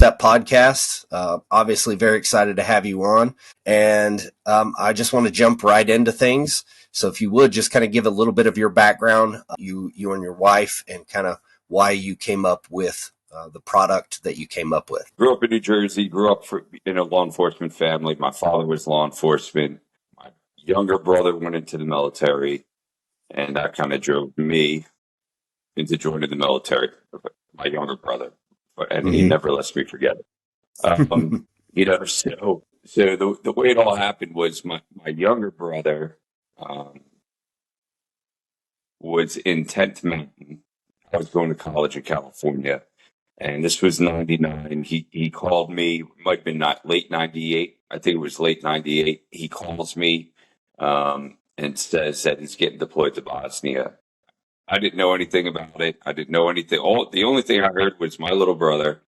Step podcast. Obviously very excited to have you on. And I just want to jump right into things. So if you would just kind of give a little bit of your background, you and your wife, and kind of why you came up with the product that you came up with. Grew up in New Jersey, grew up in a law enforcement family. My father was law enforcement. My younger brother went into the military, and that kind of drove me into joining the military, my younger brother. And he never lets me forget it. So the way it all happened was my younger brother was in 10th Mountain. I was going to college in California, and this was 99. He called me, might have been late 98. I think it was late 98. He calls me and says that he's getting deployed to Bosnia. I didn't know anything about it. I didn't know anything. The only thing I heard was my little brother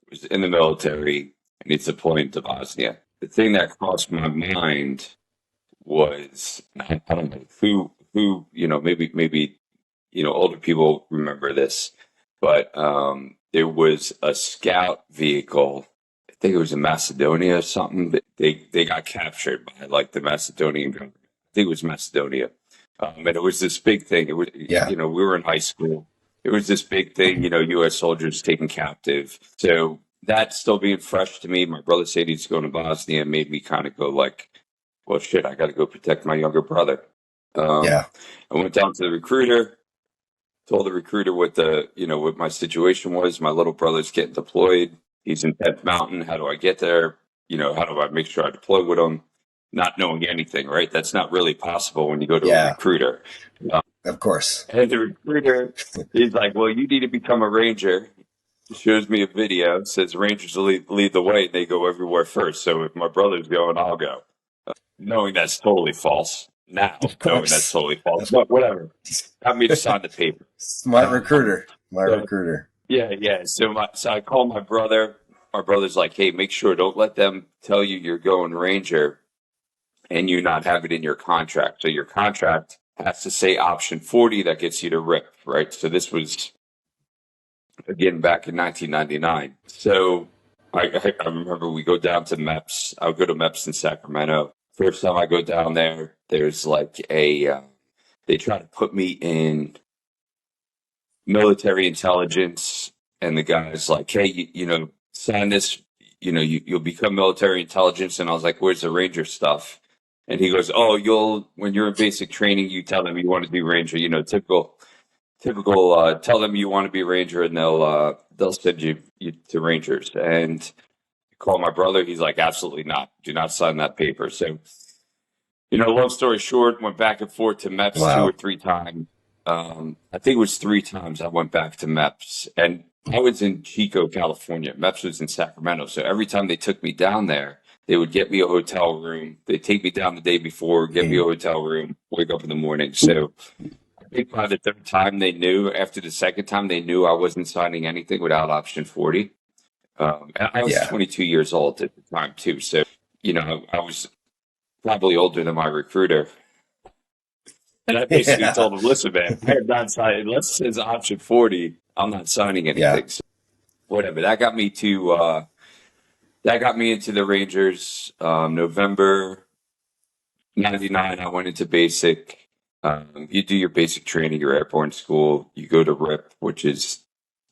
was in the military and he's deploying to Bosnia. The thing that crossed my mind was, I don't know who, maybe, older people remember this, but there was a scout vehicle. I think it was in Macedonia or something. They got captured by like the Macedonian government. I think it was Macedonia. And it was this big thing. It was, we were in high school. It was this big thing, U.S. soldiers taken captive. So that's still being fresh to me. My brother said he's going to Bosnia, made me kind of go like, well, shit, I got to go protect my younger brother. I went down to the recruiter, told the recruiter what what my situation was. My little brother's getting deployed. He's in 10th Mountain. How do I get there? How do I make sure I deploy with him? Not knowing anything, right? That's not really possible when you go to a recruiter. Of course. And the recruiter, he's like, well, you need to become a Ranger. He shows me a video, says Rangers lead the way, and they go everywhere first. So if my brother's going, I'll go. Knowing that's totally false. Now, knowing that's totally false. But whatever. Got me to sign the paper. Smart recruiter. Recruiter. Yeah. So I call my brother. My brother's like, hey, make sure, don't let them tell you you're going Ranger and you not have it in your contract. So your contract has to say option 40 that gets you to RIP, right? So this was, again, back in 1999. So I remember we go down to MEPS. I'll go to MEPS in Sacramento. First time I go down there, there's like they try to put me in military intelligence. And the guy's like, hey, sign this, you'll become military intelligence. And I was like, where's the Ranger stuff? And he goes, oh, when you're in basic training, you tell them you want to be Ranger, typical, tell them you want to be Ranger and they'll send you to Rangers. And I call my brother. He's like, absolutely not. Do not sign that paper. So, long story short, went back and forth to MEPS 2 or 3 times. I think it was 3 times I went back to MEPS, and I was in Chico, California. MEPS was in Sacramento. So every time they took me down there, they would get me a hotel room. They'd take me down the day before, get me a hotel room, wake up in the morning. So I think by the 3rd time they knew, after the 2nd time, they knew I wasn't signing anything without option 40. And I was 22 years old at the time too. So, I was probably older than my recruiter. And I basically told him, listen, man, I am not signing, unless it says option 40, I'm not signing anything. Yeah. So whatever. That got me into the Rangers. November 99, I went into basic. You do your basic training, your airborne school. You go to RIP, which is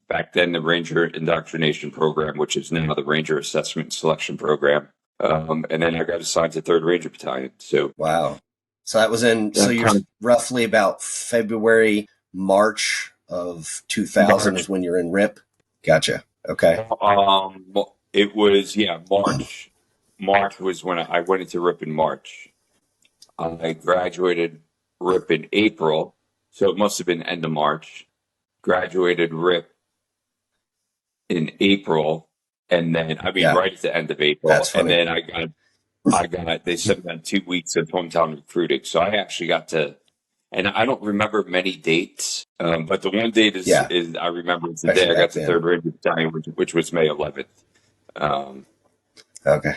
back then the Ranger Indoctrination Program, which is now the Ranger Assessment and Selection Program. And then I got assigned to 3rd Ranger Battalion. So wow. So that was so you're roughly about February, March of 2000 is when you're in RIP. Gotcha. Okay. Well, it was, March. March was when I went into RIP in March. I graduated RIP in April, so it must have been end of March. Graduated RIP in April, and then, right at the end of April. That's funny. And then they sent me on 2 weeks of hometown recruiting. So I actually got to, and I don't remember many dates, but the one date is I remember it's the day I got to 3rd Ranger Battalion, which was May 11th. Okay.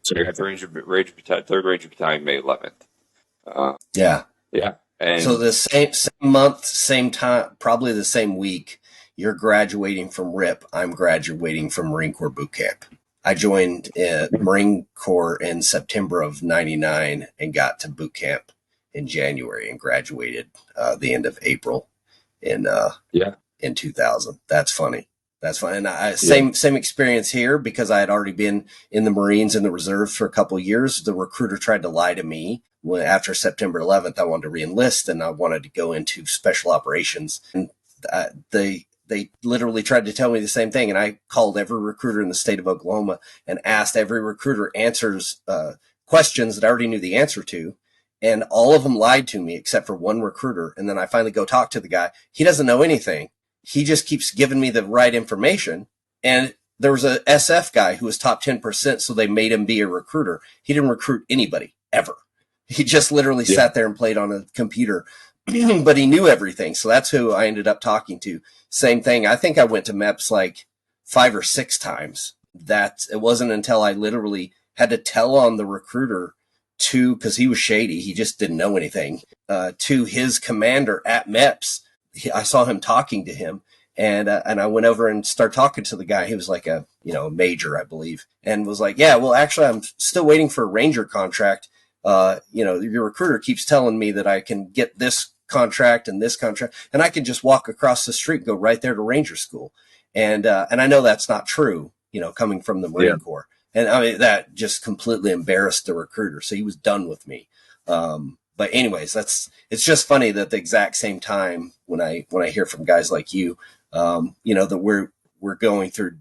So I got the 3rd Ranger Battalion, May 11th. Yeah. And so the same month, same time, probably the same week, you're graduating from RIP. I'm graduating from Marine Corps boot camp. I joined Marine Corps in September of 99 and got to boot camp in January and graduated the end of April in 2000. That's funny. That's fine. And same experience here, because I had already been in the Marines and the reserves for a couple of years. The recruiter tried to lie to me when, after September 11th, I wanted to reenlist and I wanted to go into special operations. And they literally tried to tell me the same thing. And I called every recruiter in the state of Oklahoma and asked every recruiter questions that I already knew the answer to. And all of them lied to me except for one recruiter. And then I finally go talk to the guy. He doesn't know anything. He just keeps giving me the right information. And there was a SF guy who was top 10%, so they made him be a recruiter. He didn't recruit anybody ever. He just literally sat there and played on a computer, but he knew everything. So that's who I ended up talking to. Same thing. I think I went to MEPS like 5 or 6 times. That it wasn't until I literally had to tell on the recruiter because he was shady. He just didn't know anything, to his commander at MEPS. I saw him talking to him, and I went over and started talking to the guy. He was like a major, I believe, and was like, yeah, well, actually, I'm still waiting for a Ranger contract. Your recruiter keeps telling me that I can get this contract and this contract, and I can just walk across the street and go right there to Ranger school. And I know that's not true, coming from the Marine Corps. And I mean, that just completely embarrassed the recruiter. So he was done with me. But anyways, it's just funny that the exact same time when I hear from guys like you, that we're going through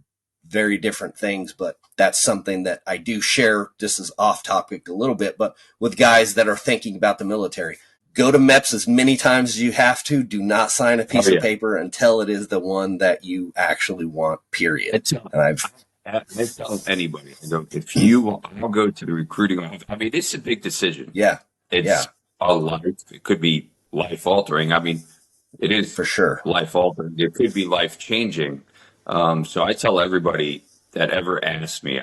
very different things, but that's something that I do share. This is off topic a little bit, but with guys that are thinking about the military, go to MEPS as many times as you have to. Do not sign a piece of paper until it is the one that you actually want, period. I tell anybody, I'll go to the recruiting office. I mean, it's a big decision. Yeah. It's a life. It could be life altering. I mean, it is for sure life altering. It could be life changing. So I tell everybody that ever asks me,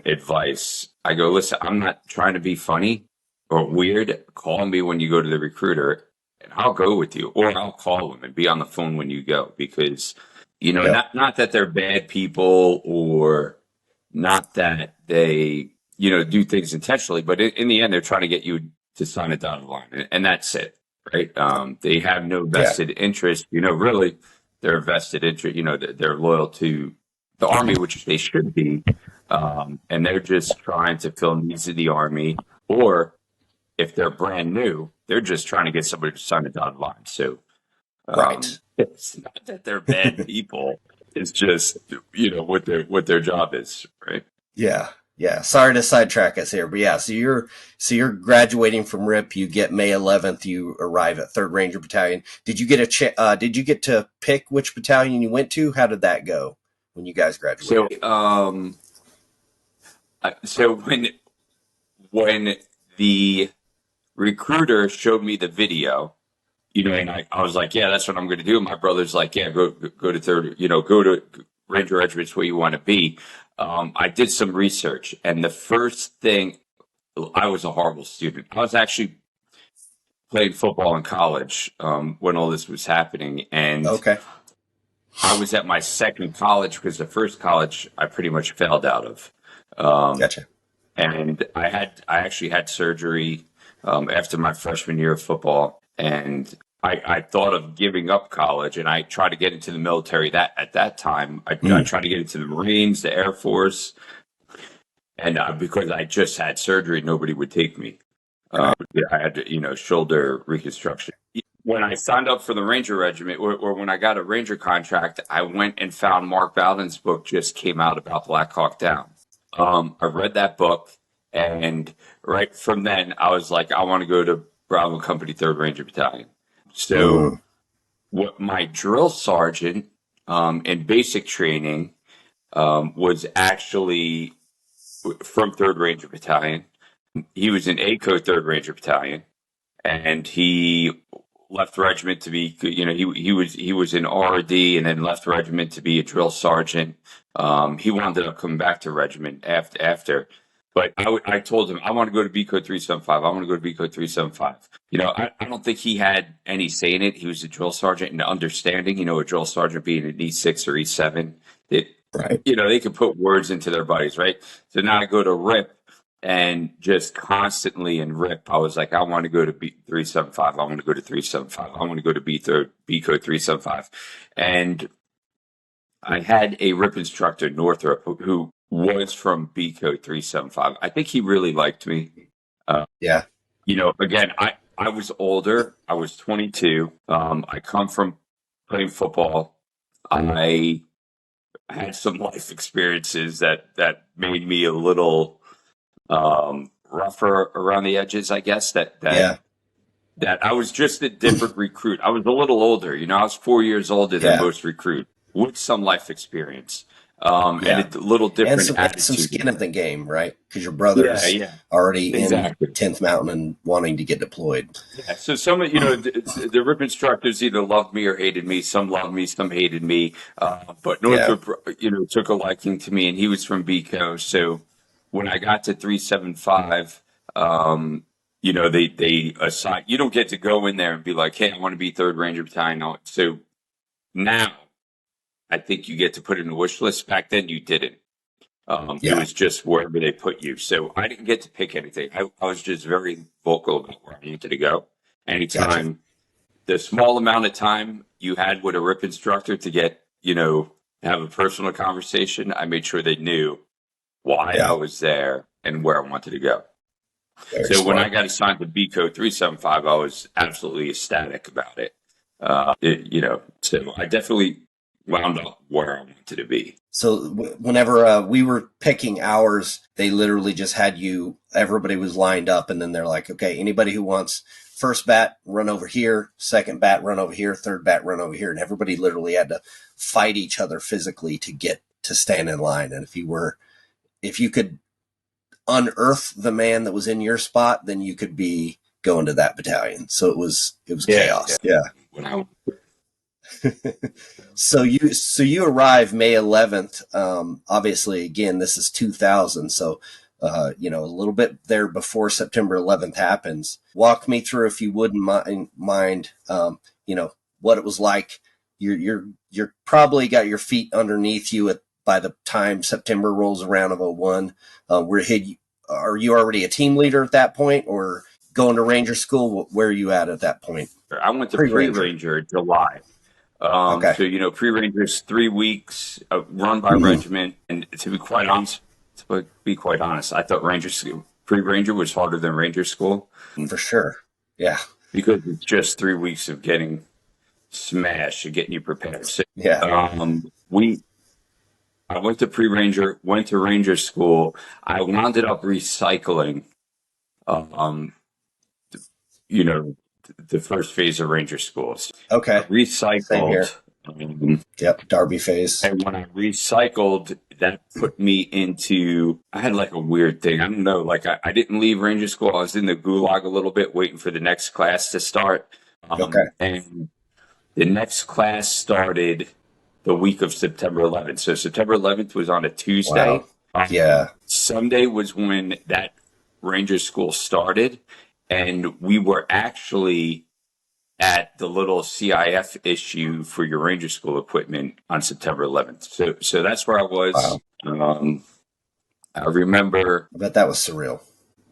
advice, I go, listen, I'm not trying to be funny or weird. Call me when you go to the recruiter and I'll go with you, or I'll call them and be on the phone when you go, because not that they're bad people or not that they, do things intentionally, but in the end, they're trying to get you to sign a dotted line, and that's it, right? They have no vested interest, really, their vested interest, they're loyal to the Army, which they should be, and they're just trying to fill needs of the Army, or if they're brand new, they're just trying to get somebody to sign a dotted line. So, right. It's not that they're bad people. It's just, what their job is, right? Yeah. Yeah. Sorry to sidetrack us here, but yeah. So you're graduating from RIP. You get May 11th. You arrive at 3rd Ranger Battalion. Did you get did you get to pick which battalion you went to? How did that go when you guys graduated? So when the recruiter showed me the video, and I was like, yeah, that's what I'm going to do. My brother's like, yeah, go to 3rd, go to Ranger Regiment's where you want to be. I did some research, and the first thing, I was a horrible student. I was actually playing football in college when all this was happening, and I was at my second college because the first college I pretty much failed out of. Gotcha. And I actually had surgery after my freshman year of football, and I thought of giving up college, and I tried to get into the military. At that time, I tried to get into the Marines, the Air Force, and because I just had surgery, nobody would take me. I had, shoulder reconstruction. When I signed up for the Ranger Regiment, or when I got a Ranger contract, I went and found Mark Bowden's book just came out about Black Hawk Down. I read that book, and right from then, I was like, I want to go to Bravo Company 3rd Ranger Battalion. So what my drill sergeant in basic training was actually from 3rd Ranger Battalion. He was in ACO 3rd Ranger Battalion, and he left regiment to be, he was in RD and then left regiment to be a drill sergeant. He wound up coming back to regiment after. But I told him, I want to go to B code 375. I want to go to B code 375. I don't think he had any say in it. He was a drill sergeant and understanding, a drill sergeant being an E6 or E7, that, Right. they could put words into their bodies, right? So now I go to RIP and just constantly in RIP, I was like, I want to go to B 375. I want to go to 375. I want to go to B code 375. And I had a RIP instructor, Northrop, who was from B code 375. I think he really liked me. Yeah. Again, I was older. I was 22. I come from playing football. I had some life experiences that made me a little rougher around the edges, I guess. That I was just a different recruit. I was a little older. I was 4 years older than most recruits with some life experience. And a little different and some skin in the game, right? Because your brother's already in 10th Mountain and wanting to get deployed. Yeah. So some of the RIP instructors either loved me or hated me. Some loved me, some hated me. But Northrop, took a liking to me, and he was from BCO. So when I got to 375, they assign. You don't get to go in there and be like, "Hey, I want to be 3rd Ranger Battalion." So now, I think you get to put in a wish list. Back then, you didn't. It was just wherever they put you. So I didn't get to pick anything. I was just very vocal about where I wanted to go. Anytime, the small amount of time you had with a RIP instructor to get, have a personal conversation, I made sure they knew why I was there and where I wanted to go. So when I got assigned to B code 375, I was absolutely ecstatic about it. So I definitely wound up where I wanted to be. So whenever we were picking hours, they literally just had everybody was lined up, and then they're like, okay, anybody who wants first bat, run over here, second bat, run over here, third bat, run over here. And everybody literally had to fight each other physically to get to stand in line. And if you could unearth the man that was in your spot, then you could be going to that battalion. So it was chaos. Yeah. So you arrive May 11th. Obviously, again, this is 2000. So, a little bit there before September 11th happens. Walk me through, if you wouldn't mind, what it was like. You're probably got your feet underneath you by the time September rolls around of 01. Are you already a team leader at that point, or going to Ranger school? Where are you at that point? I went to Pre-Ranger in July. So, pre-Ranger is 3 weeks, run by regiment. And to be quite honest, I thought pre-Ranger was harder than Ranger school. For sure. Yeah. Because it's just 3 weeks of getting smashed and getting you prepared. So, I went to pre-Ranger, went to Ranger school. I wound up recycling, the first phase of Ranger schools. Okay. I recycled. Same here. Derby phase. And when I recycled, that put me into, I had like a weird thing. I don't know. Like I didn't leave Ranger school. I was in the gulag a little bit, waiting for the next class to start. And the next class started the week of September 11th. So September 11th was on a Tuesday. Wow. Sunday was when that Ranger school started. And we were actually at the little CIF issue for your Ranger school equipment on September 11th. So that's where I was. Wow. I remember. I bet that was surreal.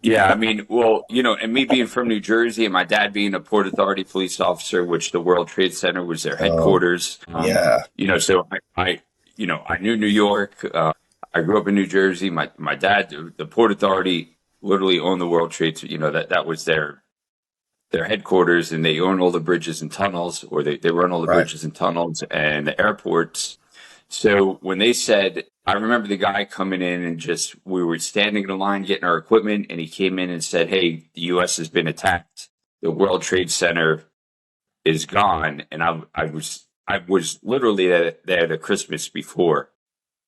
Yeah, I mean, well, and me being from New Jersey and my dad being a Port Authority police officer, which the World Trade Center was their headquarters. So I knew New York. I grew up in New Jersey. My dad, the Port Authority, literally owned the World Trade. That was their headquarters, and they own all the bridges and tunnels, or they run all the bridges and tunnels and the airports. So when they said, I remember the guy coming in and we were standing in a line getting our equipment, and he came in and said, hey, the U.S. has been attacked. The World Trade Center is gone. And I was literally there the Christmas before.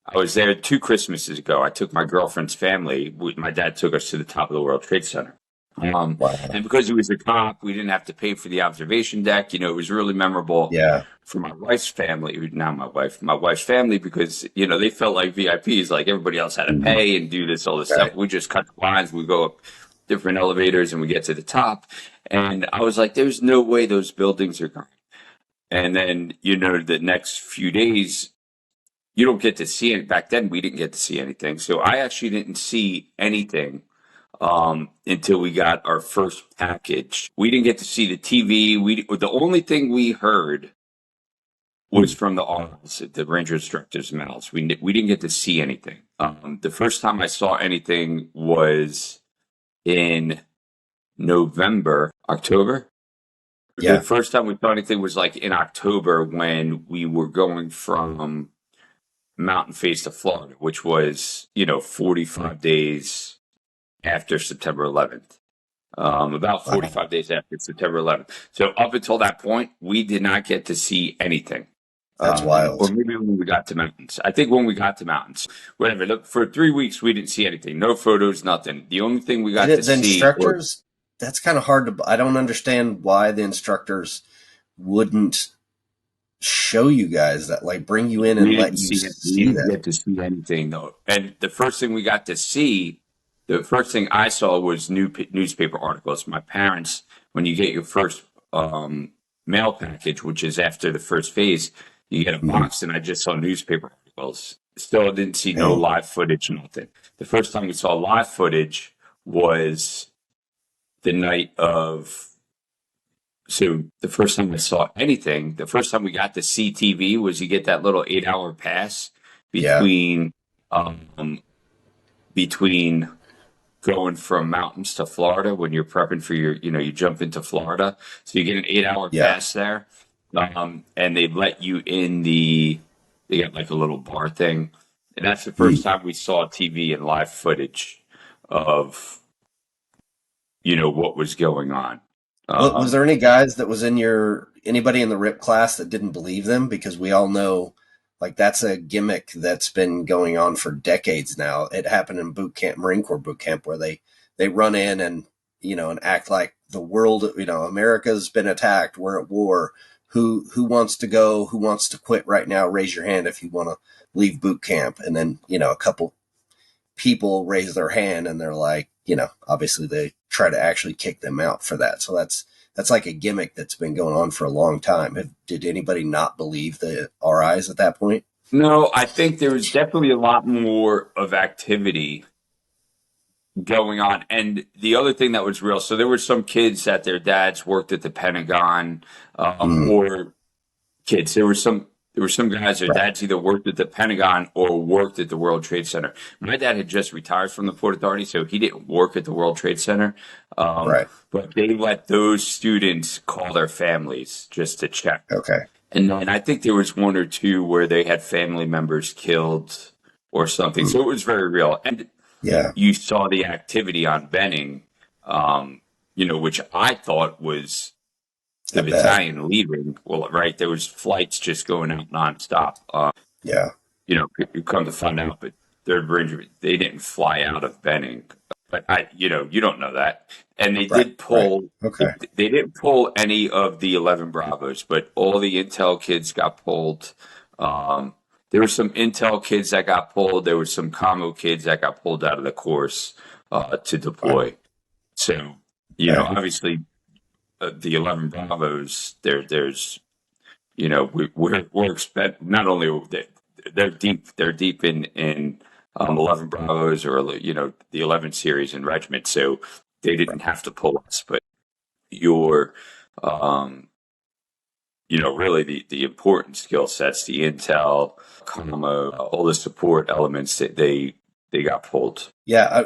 I was there 2 Christmases ago. I took my girlfriend's family. My dad took us to the top of the World Trade Center. Wow. And because he was a cop, we didn't have to pay for the observation deck. It was really memorable Yeah. for my wife's family, not my wife's family, because, they felt like VIPs, like everybody else had to Mhm. pay and do all this stuff. Right. We just cut the lines, we go up different elevators and we get to the top. And I was like, there's no way those buildings are gone. And then, the next few days, you don't get to see it. Back then, we didn't get to see anything. So I actually didn't see anything until we got our first package. We didn't get to see the TV. The only thing we heard was Hmm. from the RLs, the Ranger instructors' mouths. We didn't get to see anything. The first time I saw anything was in October. The Yeah. first time we saw anything was like in October when we were going from Mountain Face to Florida, which was 45 days after September 11th. About Wow. 45 days after September 11th. So up until that point, we did not get to see anything. That's Or wild. maybe when we got to mountains. I think when we got to mountains, whatever. Look, for 3 weeks, we didn't see anything. No photos, nothing. The only thing we got to The see was instructors, that's kind of hard to, I don't understand why the instructors wouldn't show you guys that, like bring you in and we let didn't you see it. We see didn't that. get to see anything though. And the first thing we got to see, the first thing I saw was newspaper articles. My parents, when you get your first mail package, which is after the first phase, you get a Hmm. box, and I just saw newspaper articles. Still didn't see no Dang. live footage, nothing. The first time we saw live footage was the night of. So the first time I saw anything, the first time we got to see TV was you get that little 8 hour pass Yeah. between um, between going from mountains to Florida when you're prepping for you jump into Florida. So you get an 8 hour Yeah. pass there. And they let you they got like a little bar thing. And that's the Hmm. first time we saw TV and live footage of, what was going on. Was there Um, any guys that was in anybody in the RIP class that didn't believe them? Because we all know, like, that's a gimmick that's been going on for decades now. It happened in boot camp, Marine Corps boot camp, where they run in and, and act like the world, America's been attacked. We're at war. Who wants to go? Who wants to quit right now? Raise your hand if you want to leave boot camp. And then, a couple people raise their hand and they're like, obviously they try to actually kick them out for that. So that's like a gimmick that's been going on for a long time. Did anybody not believe the RIs at that point? no, I think there was definitely a lot more of activity going on. And the other thing that was real, so there were some kids that their dads worked at the Pentagon, Mm, or kids. There were some guys their right. dads either worked at the Pentagon or worked at the World Trade Center. My dad had just retired from the Port Authority, so he didn't work at the World Trade Center. Right. But they let those students call their families just to check. Okay. And then I think there was one or two where they had family members killed or something. Mm, So it was very real. And yeah. you saw the activity on Benning, which I thought was I the bet. battalion leaving. Well, right, there was flights just going out nonstop. Yeah. You come to find out, but Third Ranger, they didn't fly out of Benning. But you don't know that. And they Right. did Right. pull. Okay. They didn't pull any of the 11 Bravos, but all the Intel kids got pulled. Um, there were some Intel kids that got pulled. There were some Commo kids that got pulled out of the course to Wow. deploy. So, Okay. obviously, the 11 Bravos, there's, we're expect not only they're deep in 11 Bravos or the 11 series and regiment, so they Right. didn't have to pull us, but your um, really the important skill sets, the intel, commo, all the support elements that they got pulled. Yeah.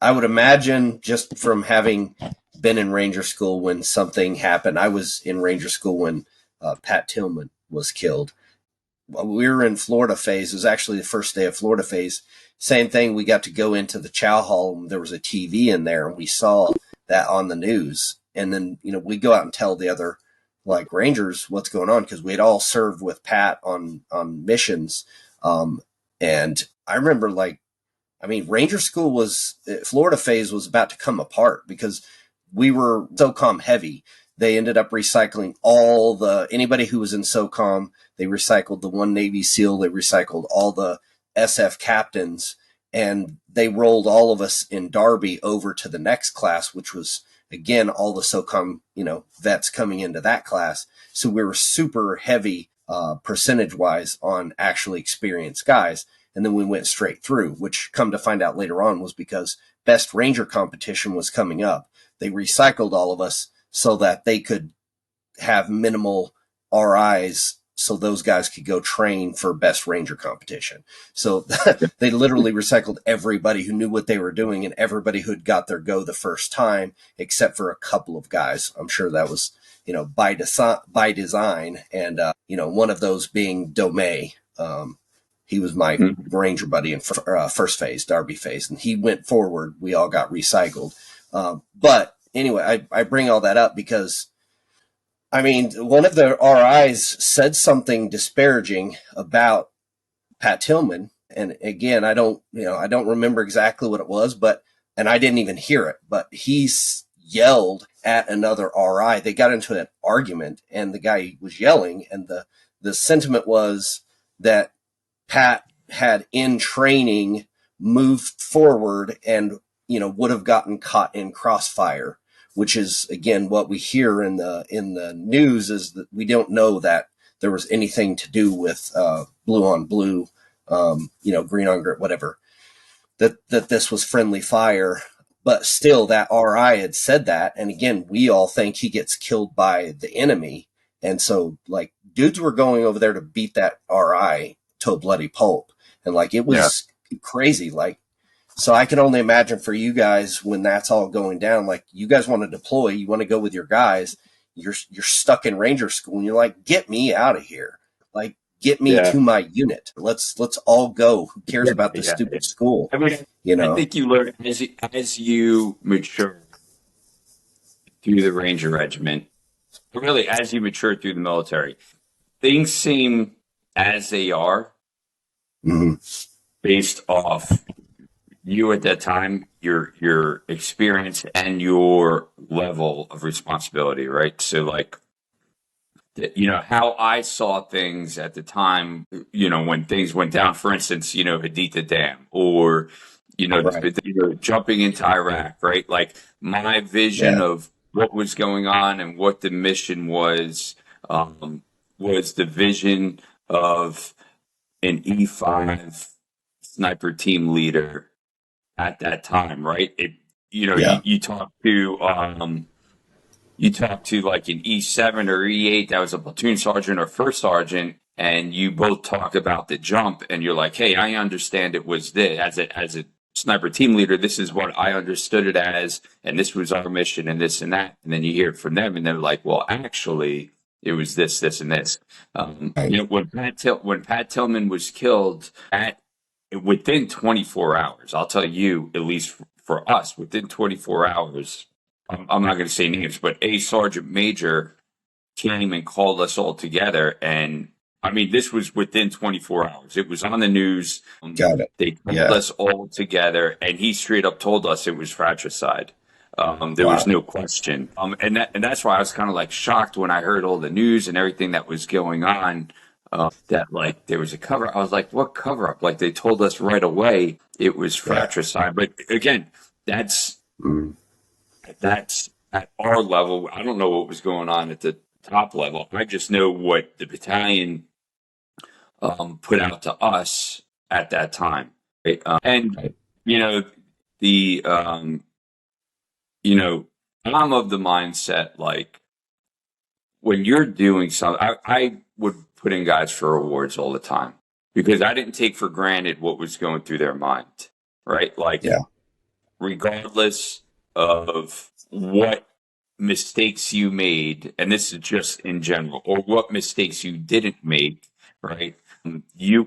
I would imagine, just from having been in Ranger School when something happened. I was in Ranger School when Pat Tillman was killed. We were in Florida phase. It was actually the first day of Florida phase. Same thing. We got to go into the chow hall, and there was a TV in there, and we saw that on the news. And then, we go out and tell the other, like, Rangers what's going on, because we'd all served with Pat on missions. And I remember, like, I mean, Ranger School was, Florida phase was about to come apart because we were SOCOM heavy. They ended up recycling anybody who was in SOCOM. They recycled the one Navy SEAL. They recycled all the SF captains, and they rolled all of us in Darby over to the next class, which was, again, all the SOCOM, vets coming into that class. So we were super heavy, percentage wise on actually experienced guys. And then we went straight through, which come to find out later on was because Best Ranger competition was coming up. They recycled all of us so that they could have minimal RIs so those guys could go train for Best Ranger competition. So they literally recycled everybody who knew what they were doing and everybody who'd got their go the first time, except for a couple of guys. I'm sure that was, by design. And, one of those being Domey. He was my Ranger buddy in first phase, Darby phase, and he went forward. We all got recycled. But anyway, I bring all that up because, I mean, one of the RIs said something disparaging about Pat Tillman. And again, I don't remember exactly what it was, and I didn't even hear it, but he yelled at another RI. They got into an argument and the guy was yelling, and the sentiment was that Pat had in training moved forward and, would have gotten caught in crossfire, which is, again, what we hear in the news is that we don't know that there was anything to do with blue on blue, green on green, whatever, that this was friendly fire. But still, that RI had said that. And again, we all think he gets killed by the enemy. And so, like, dudes were going over there to beat that RI to a bloody pulp. And, like, it was crazy. Like, so I can only imagine for you guys when that's all going down, like, you guys want to deploy, you want to go with your guys, you're stuck in Ranger School, and you're like, get me out of here. Like, get me to my unit. Let's all go. Who cares about this stupid school? I mean, I think you learn as you mature through the Ranger Regiment, really as you mature through the military, things seem as they are based off you at that time, your experience and your level of responsibility, right? So, like, how I saw things at the time, when things went down, for instance, Haditha Dam, or, jumping into Iraq, right? Like, my vision of what was going on and what the mission was the vision of an E5 sniper team leader at that time, right? You talk to like an E7 or E8 that was a platoon sergeant or first sergeant, and you both talk about the jump, and you're like, hey, I understand it was this as a sniper team leader, this is what I understood it as, and this was our mission, and this and that. And then you hear it from them, and they're like, well, actually, it was this, and this. When Pat Tillman was killed within 24 hours, I'll tell you, at least for us, within 24 hours, I'm not going to say names, but a sergeant major came and called us all together. And I mean, this was within 24 hours. It was on the news. Got it. They called us all together, and he straight up told us it was fratricide. There was no question. And that's why I was kind of like shocked when I heard all the news and everything that was going on. That like there was a cover. I was like, what cover up? Like they told us right away it was fratricide. But again, that's at our level. I don't know what was going on at the top level. I just know what the battalion put out to us at that time. Right? I'm of the mindset like when you're doing something, I would put in guys for awards all the time because I didn't take for granted what was going through their mind, right? Like, regardless of what mistakes you made, and this is just in general, or what mistakes you didn't make, right?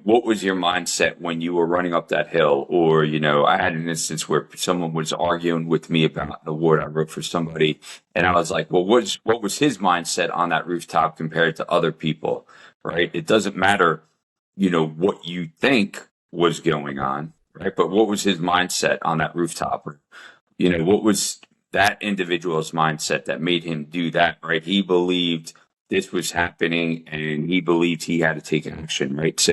What was your mindset when you were running up that hill? Or, I had an instance where someone was arguing with me about an award I wrote for somebody. And I was like, well, what was his mindset on that rooftop compared to other people, right? It doesn't matter, what you think was going on. right? But what was his mindset on that rooftop? Or, what was that individual's mindset that made him do that, right? He believed this was happening and he believed he had to take action, right? So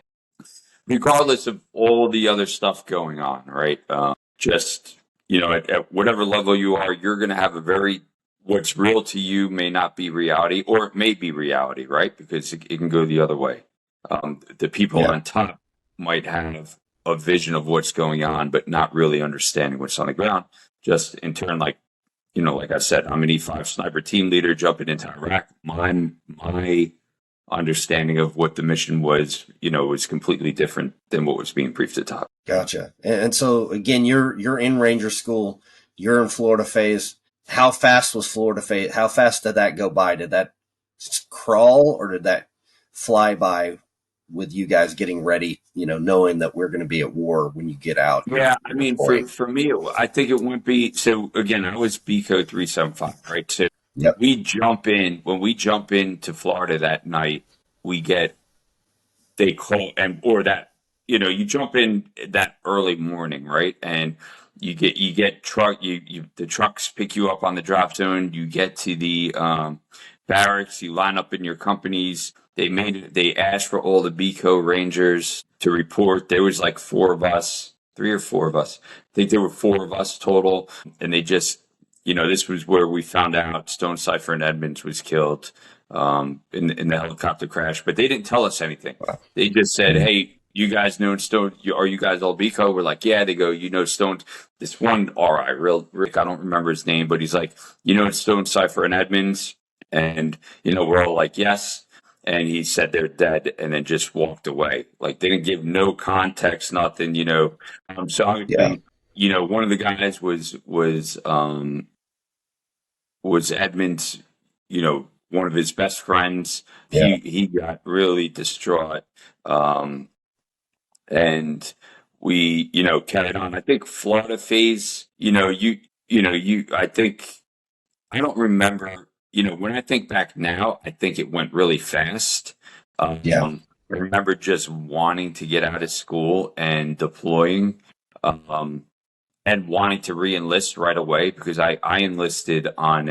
regardless of all the other stuff going on, right? Just, at whatever level you are, you're going to have what's real to you may not be reality, or it may be reality, right? Because it can go the other way. The people Yeah. on top might have a vision of what's going on, but not really understanding what's on the ground. Just in turn, like I said, I'm an E5 sniper team leader jumping into Iraq. My understanding of what the mission was, was completely different than what was being briefed at top. Gotcha. And so again, you're in Ranger School, you're in Florida phase. How fast was Florida phase? How fast did that go by? Did that crawl or did that fly by with you guys getting ready, knowing that we're going to be at war when you get out? Yeah, I You're mean, deploying. for me, I think it wouldn't be. So again, I was B code 375, right? So Yep. when we jump into Florida that night, we get they call or that you jump in that early morning, right? And you get the trucks pick you up on the drop zone. You get to the barracks. You line up in your companies. They asked for all the BCO Rangers to report. There was like four of us, three or four of us. I think there were four of us total, and they just this was where we found out Stone Cipher and Edmonds was killed in the helicopter crash, but they didn't tell us anything. Wow. They just said, Mhm. "Hey, you guys know Stone? Are you guys all BCO?" We're like, "Yeah." They go, Stone." This one RI, Rick, I don't remember his name, but he's like, Stone Cipher and Edmonds, and we're all like, "Yes." And he said they're dead, and then just walked away. Like they didn't give no context, nothing. So Yeah. obviously, one of the guys was Edmonds, one of his best friends. Yeah. He got really distraught. Um, and we, carried on. I think Florida phase, I think, I don't remember, when I think back now, I think it went really fast. Yeah. I remember just wanting to get out of school and deploying. And wanting to re-enlist right away because I enlisted on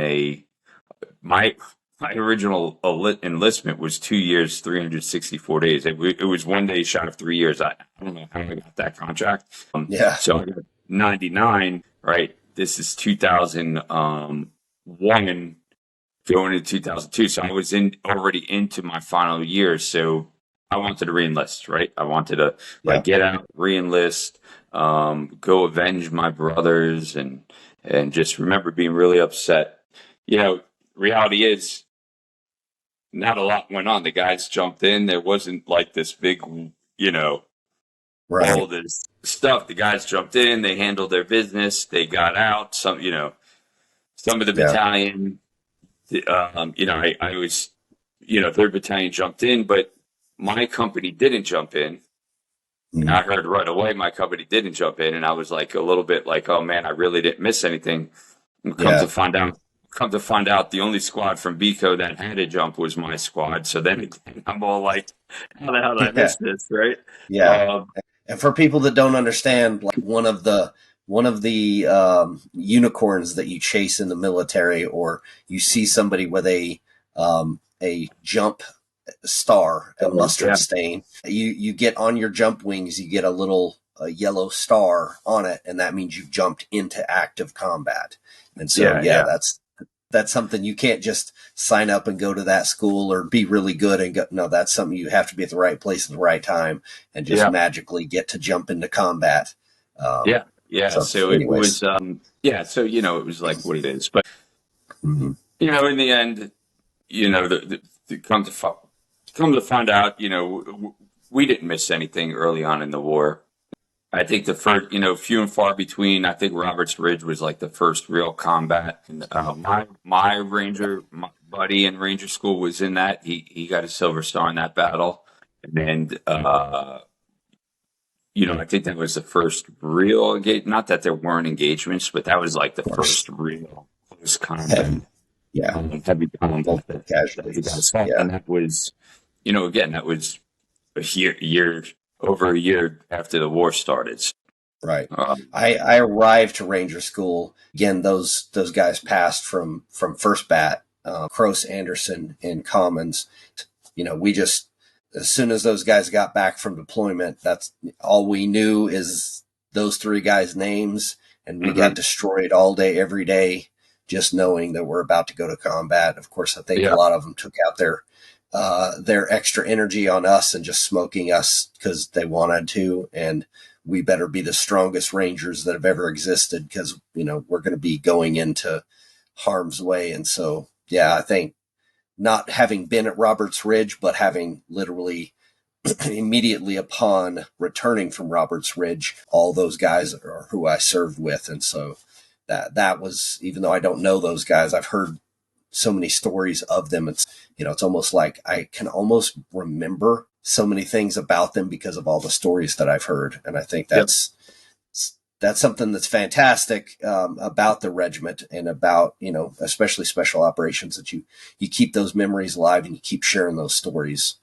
my original enlistment was 2 years, 364 days. It was one day shot of 3 years. I don't know how I got that contract. Yeah. So I got 99, right? This is 2001 going into 2002. So I was already into my final year. So I wanted to re-enlist, right? I wanted to Yeah. get out, re-enlist, go avenge my brothers, and just remember being really upset. Reality is not a lot went on. The guys jumped in. There wasn't like this big, all Right. this stuff. The guys jumped in. They handled their business. They got out. Some of the Yeah. battalion. I was, third battalion jumped in, but my company didn't jump in. And Mhm. I heard right away my company didn't jump in, and I was like a little bit like, oh man, I really didn't miss anything. And Yeah. come to find out, the only squad from BCO that had a jump was my squad. So then again, I'm all like, how the hell did I Yeah. miss this, right? Yeah. Um, And for people that don't understand, like one of the unicorns that you chase in the military, or you see somebody with a jump star, a mustard yeah, stain, you get on your jump wings, you get a yellow star on it, and that means you've jumped into active combat. And so, yeah, yeah, yeah, that's something you can't just sign up and go to that school or be really good and go. No, that's something you have to be at the right place at the right time and just yeah, magically get to jump into combat. Um, yeah, yeah. so, So it anyways, was, yeah. So it was like what it is, but mhm. in the end, come to find out, we didn't miss anything early on in the war. I think the first, few and far between. I think Roberts Ridge was like the first real combat. And my Ranger my buddy in Ranger School was in that. He got a Silver Star in that battle, and I think that was the first real engagement. Not that there weren't engagements, but that was like the Of course, first real close combat, heavy, yeah, heavy combat multiple that you guys casualties, saw, yeah, and that was, again, that was a year over a year after the war started. Right. I arrived to Ranger School. Again, those guys passed from first bat, Cross, Anderson, and Commons. We just, as soon as those guys got back from deployment, that's all we knew is those three guys' names, and we got destroyed all day, every day, just knowing that we're about to go to combat. Of course, I think a lot of them took out their extra energy on us and just smoking us because they wanted to, and we better be the strongest Rangers that have ever existed because, we're going to be going into harm's way. And so, yeah, I think not having been at Roberts Ridge, but having literally immediately upon returning from Roberts Ridge, all those guys are who I served with. And so that was, even though I don't know those guys, I've heard so many stories of them. It's almost like I can almost remember so many things about them because of all the stories that I've heard. And I think that's something that's fantastic about the regiment and about, especially special operations, that you keep those memories alive and you keep sharing those stories.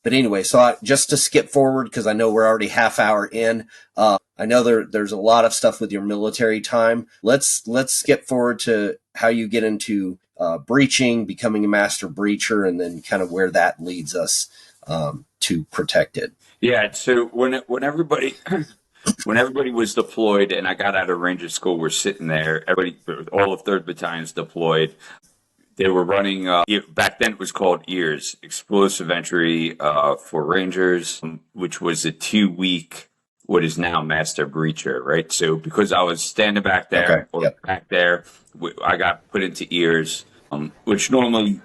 But anyway, so just to skip forward, because I know we're already half hour in, I know there's a lot of stuff with your military time. Let's skip forward to how you get into breaching, becoming a master breacher, and then kind of where that leads us to ProtectED. Yeah. So when everybody was deployed and I got out of Ranger School, we're sitting there. All of 3rd Battalion's deployed. They were running, back then it was called EARS, Explosive Entry for Rangers, which was a 2-week, what is now Master Breacher, right? So because I was standing back there, back there, I got put into EARS, which normally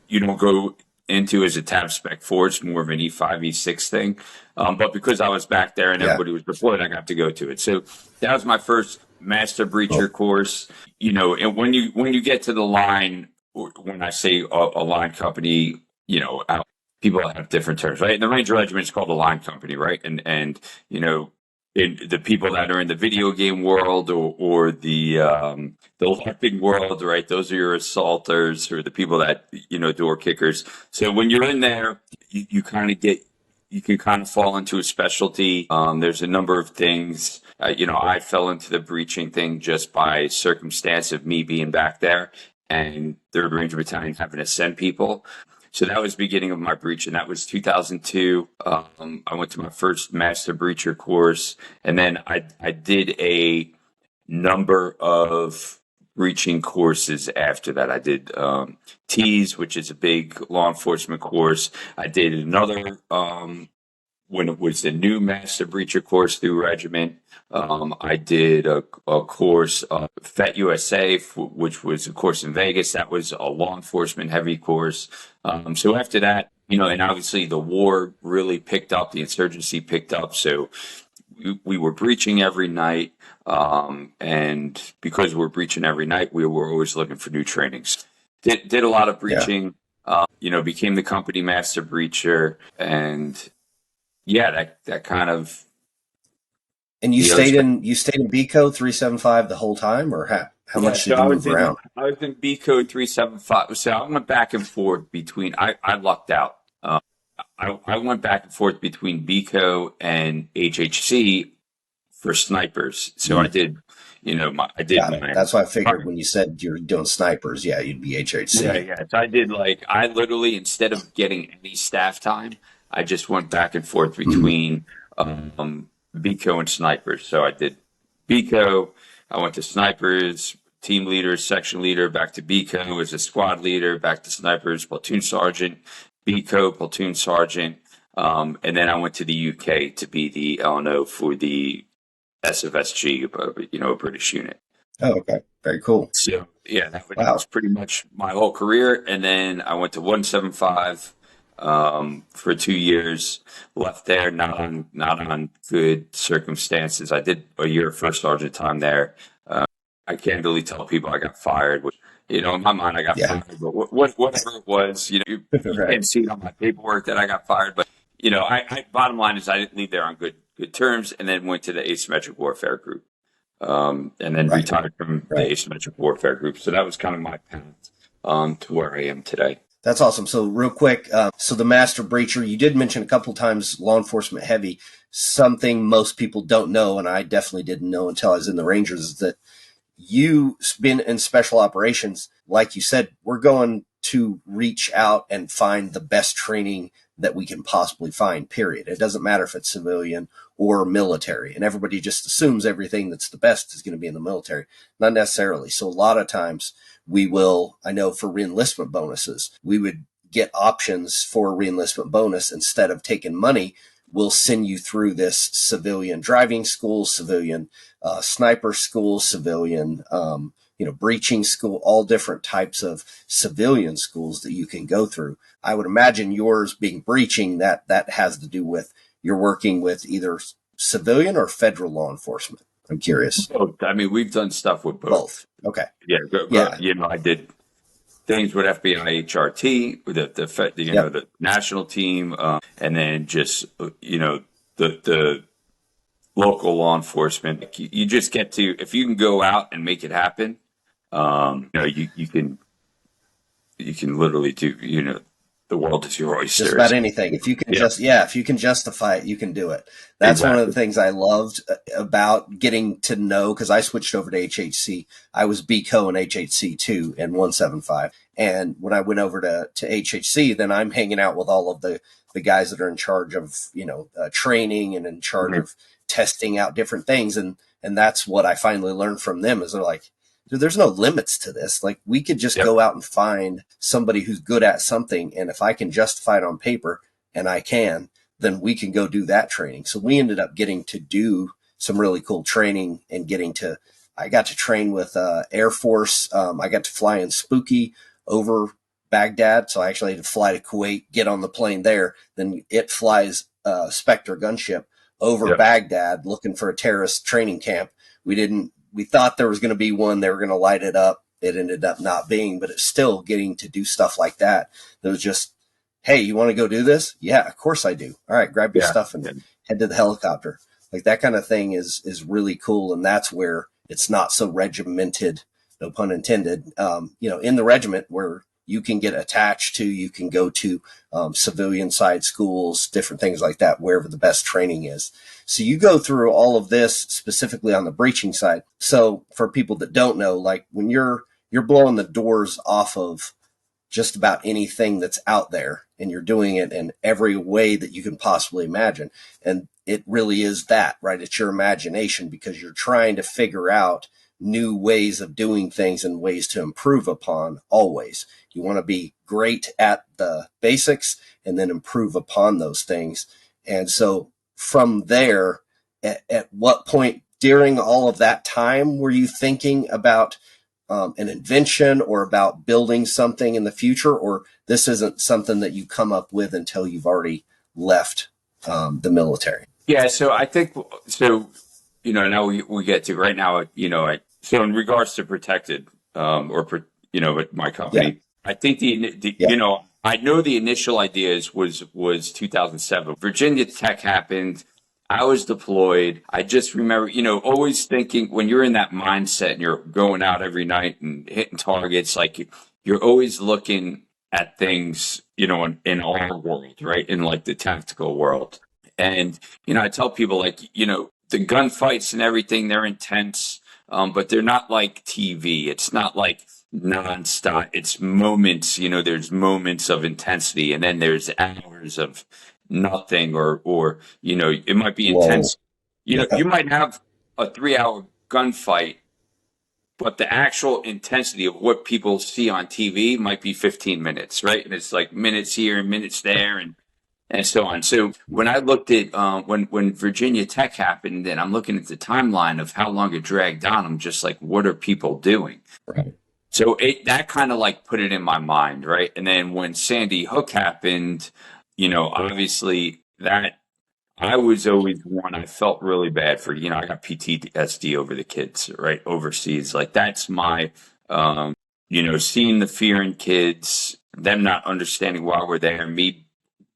you don't go into as a tab spec 4. It's more of an E5, E6 thing. But because I was back there and everybody was deployed, I got to go to it. So that was my first Master Breacher course. And when you get to the line, when I say a line company, people have different terms, right? In the Ranger Regiment, it's called a line company, right? And in the people that are in the video game world or the LARPing world, right? Those are your assaulters or the people that, door kickers. So when you're in there, you kind of you can kind of fall into a specialty. There's a number of things. I fell into the breaching thing just by circumstance of me being back there and 3rd Ranger Battalion having to send people. So that was the beginning of my breach, and that was 2002. I went to my first Master Breacher course, and then I did a number of breaching courses after that. I did TEAS, which is a big law enforcement course. I did another when it was the new Master Breacher course through Regiment. I did a course, FET USA, which was a course in Vegas. That was a law enforcement heavy course. So after that, and obviously the war really picked up, the insurgency picked up. So we were breaching every night. And because we're breaching every night, we were always looking for new trainings. Did a lot of breaching, became the company Master Breacher, and that kind of. And you stayed in BCO 375 the whole time, or how much did you move around? I was in BCO 375. So I went back and forth between. I lucked out. I went back and forth between BCO and HHC for snipers. So I did. I did. That's why I figured when you said you're doing snipers, you'd be HHC. Yeah. So I did I literally, instead of getting any staff time, I just went back and forth between BCO and snipers. So I did BCO, I went to snipers, team leader, section leader, back to BCO as a squad leader, back to snipers, platoon sergeant, BCO, platoon sergeant. And then I went to the UK to be the LNO for the SFSG, a British unit. Oh, okay. Very cool. So, that was pretty much my whole career. And then I went to 175 for 2 years, left there, not on good circumstances. I did a year of first sergeant time there. I can't really tell people I got fired. In my mind, I got fired, but whatever it was, you can't see it on my paperwork that I got fired. But, bottom line is I didn't leave there on good terms, and then went to the asymmetric warfare group, and then retired from the asymmetric warfare group. So that was kind of my path to where I am today. That's awesome. So real quick, so the MasterBreacher, you did mention a couple times law enforcement heavy. Something most people don't know, and I definitely didn't know until I was in the Rangers, is that you've been in special operations. Like you said, we're going to reach out and find the best training that we can possibly find, period. It doesn't matter if it's civilian or military. And everybody just assumes everything that's the best is going to be in the military. Not necessarily. So a lot of times we will, I know for reenlistment bonuses, we would get options for a reenlistment bonus. Instead of taking money, we'll send you through this civilian driving school, civilian sniper school, civilian, breaching school, all different types of civilian schools that you can go through. I would imagine yours being breaching, that has to do with you're working with either civilian or federal law enforcement. I'm curious. Both. I mean, we've done stuff with both. Okay. Yeah. Yeah. I did things with FBI HRT, with the national team, and then just, the local law enforcement. You just get to, if you can go out and make it happen, you can literally do, the world is your oyster. Just about anything. If you can if you can justify it, you can do it. That's exactly one of the things I loved about getting to know, because I switched over to HHC. I was BCO and HHC 2 and 175. And when I went over to HHC, then I'm hanging out with all of the guys that are in charge of, training and in charge of testing out different things. And that's what I finally learned from them, is they're like, dude, there's no limits to this. Like, we could just go out and find somebody who's good at something. And if I can justify it on paper, and I can, then we can go do that training. So we ended up getting to do some really cool training and I got to train with Air Force. I got to fly in Spooky over Baghdad. So I actually had to fly to Kuwait, get on the plane there. Then it flies Spectre gunship over Baghdad looking for a terrorist training camp. We thought there was going to be one. They were going to light it up. It ended up not being, but it's still getting to do stuff like that. That was just, hey, you want to go do this? Yeah, of course I do. All right, grab your stuff and head to the helicopter. Like, that kind of thing is really cool. And that's where it's not so regimented, no pun intended, in the regiment, where you can get attached to, you can go to civilian side schools, different things like that, wherever the best training is. So you go through all of this specifically on the breaching side. So for people that don't know, like, when you're blowing the doors off of just about anything that's out there, and you're doing it in every way that you can possibly imagine. And it really is that, right? It's your imagination, because you're trying to figure out new ways of doing things and ways to improve upon always. You want to be great at the basics and then improve upon those things. And so from there, at what point during all of that time were you thinking about an invention or about building something in the future, or this isn't something that you come up with until you've already left the military? Yeah, so I think, now we get to right now, so in regards to ProtectED, with my company, I think I know the initial ideas was 2007. Virginia Tech happened. I was deployed. I just remember, always thinking, when you're in that mindset and you're going out every night and hitting targets, like, you're always looking at things, in our world, right? In, like, the tactical world. And, I tell people, like, the gunfights and everything, they're intense, but they're not like TV. It's not like nonstop. It's moments, there's moments of intensity, and then there's hours of nothing, or it might be intense. You might have a 3-hour gunfight, but the actual intensity of what people see on TV might be 15 minutes, right? And it's like minutes here and minutes there, and so on. So when I looked at when Virginia Tech happened, and I'm looking at the timeline of how long it dragged on, I'm just like, what are people doing? Right. So that kind of like put it in my mind, right? And then when Sandy Hook happened, obviously that I was always one, I felt really bad for, I got PTSD over the kids, right? Overseas. Like, that's my, seeing the fear in kids, them not understanding why we're there, me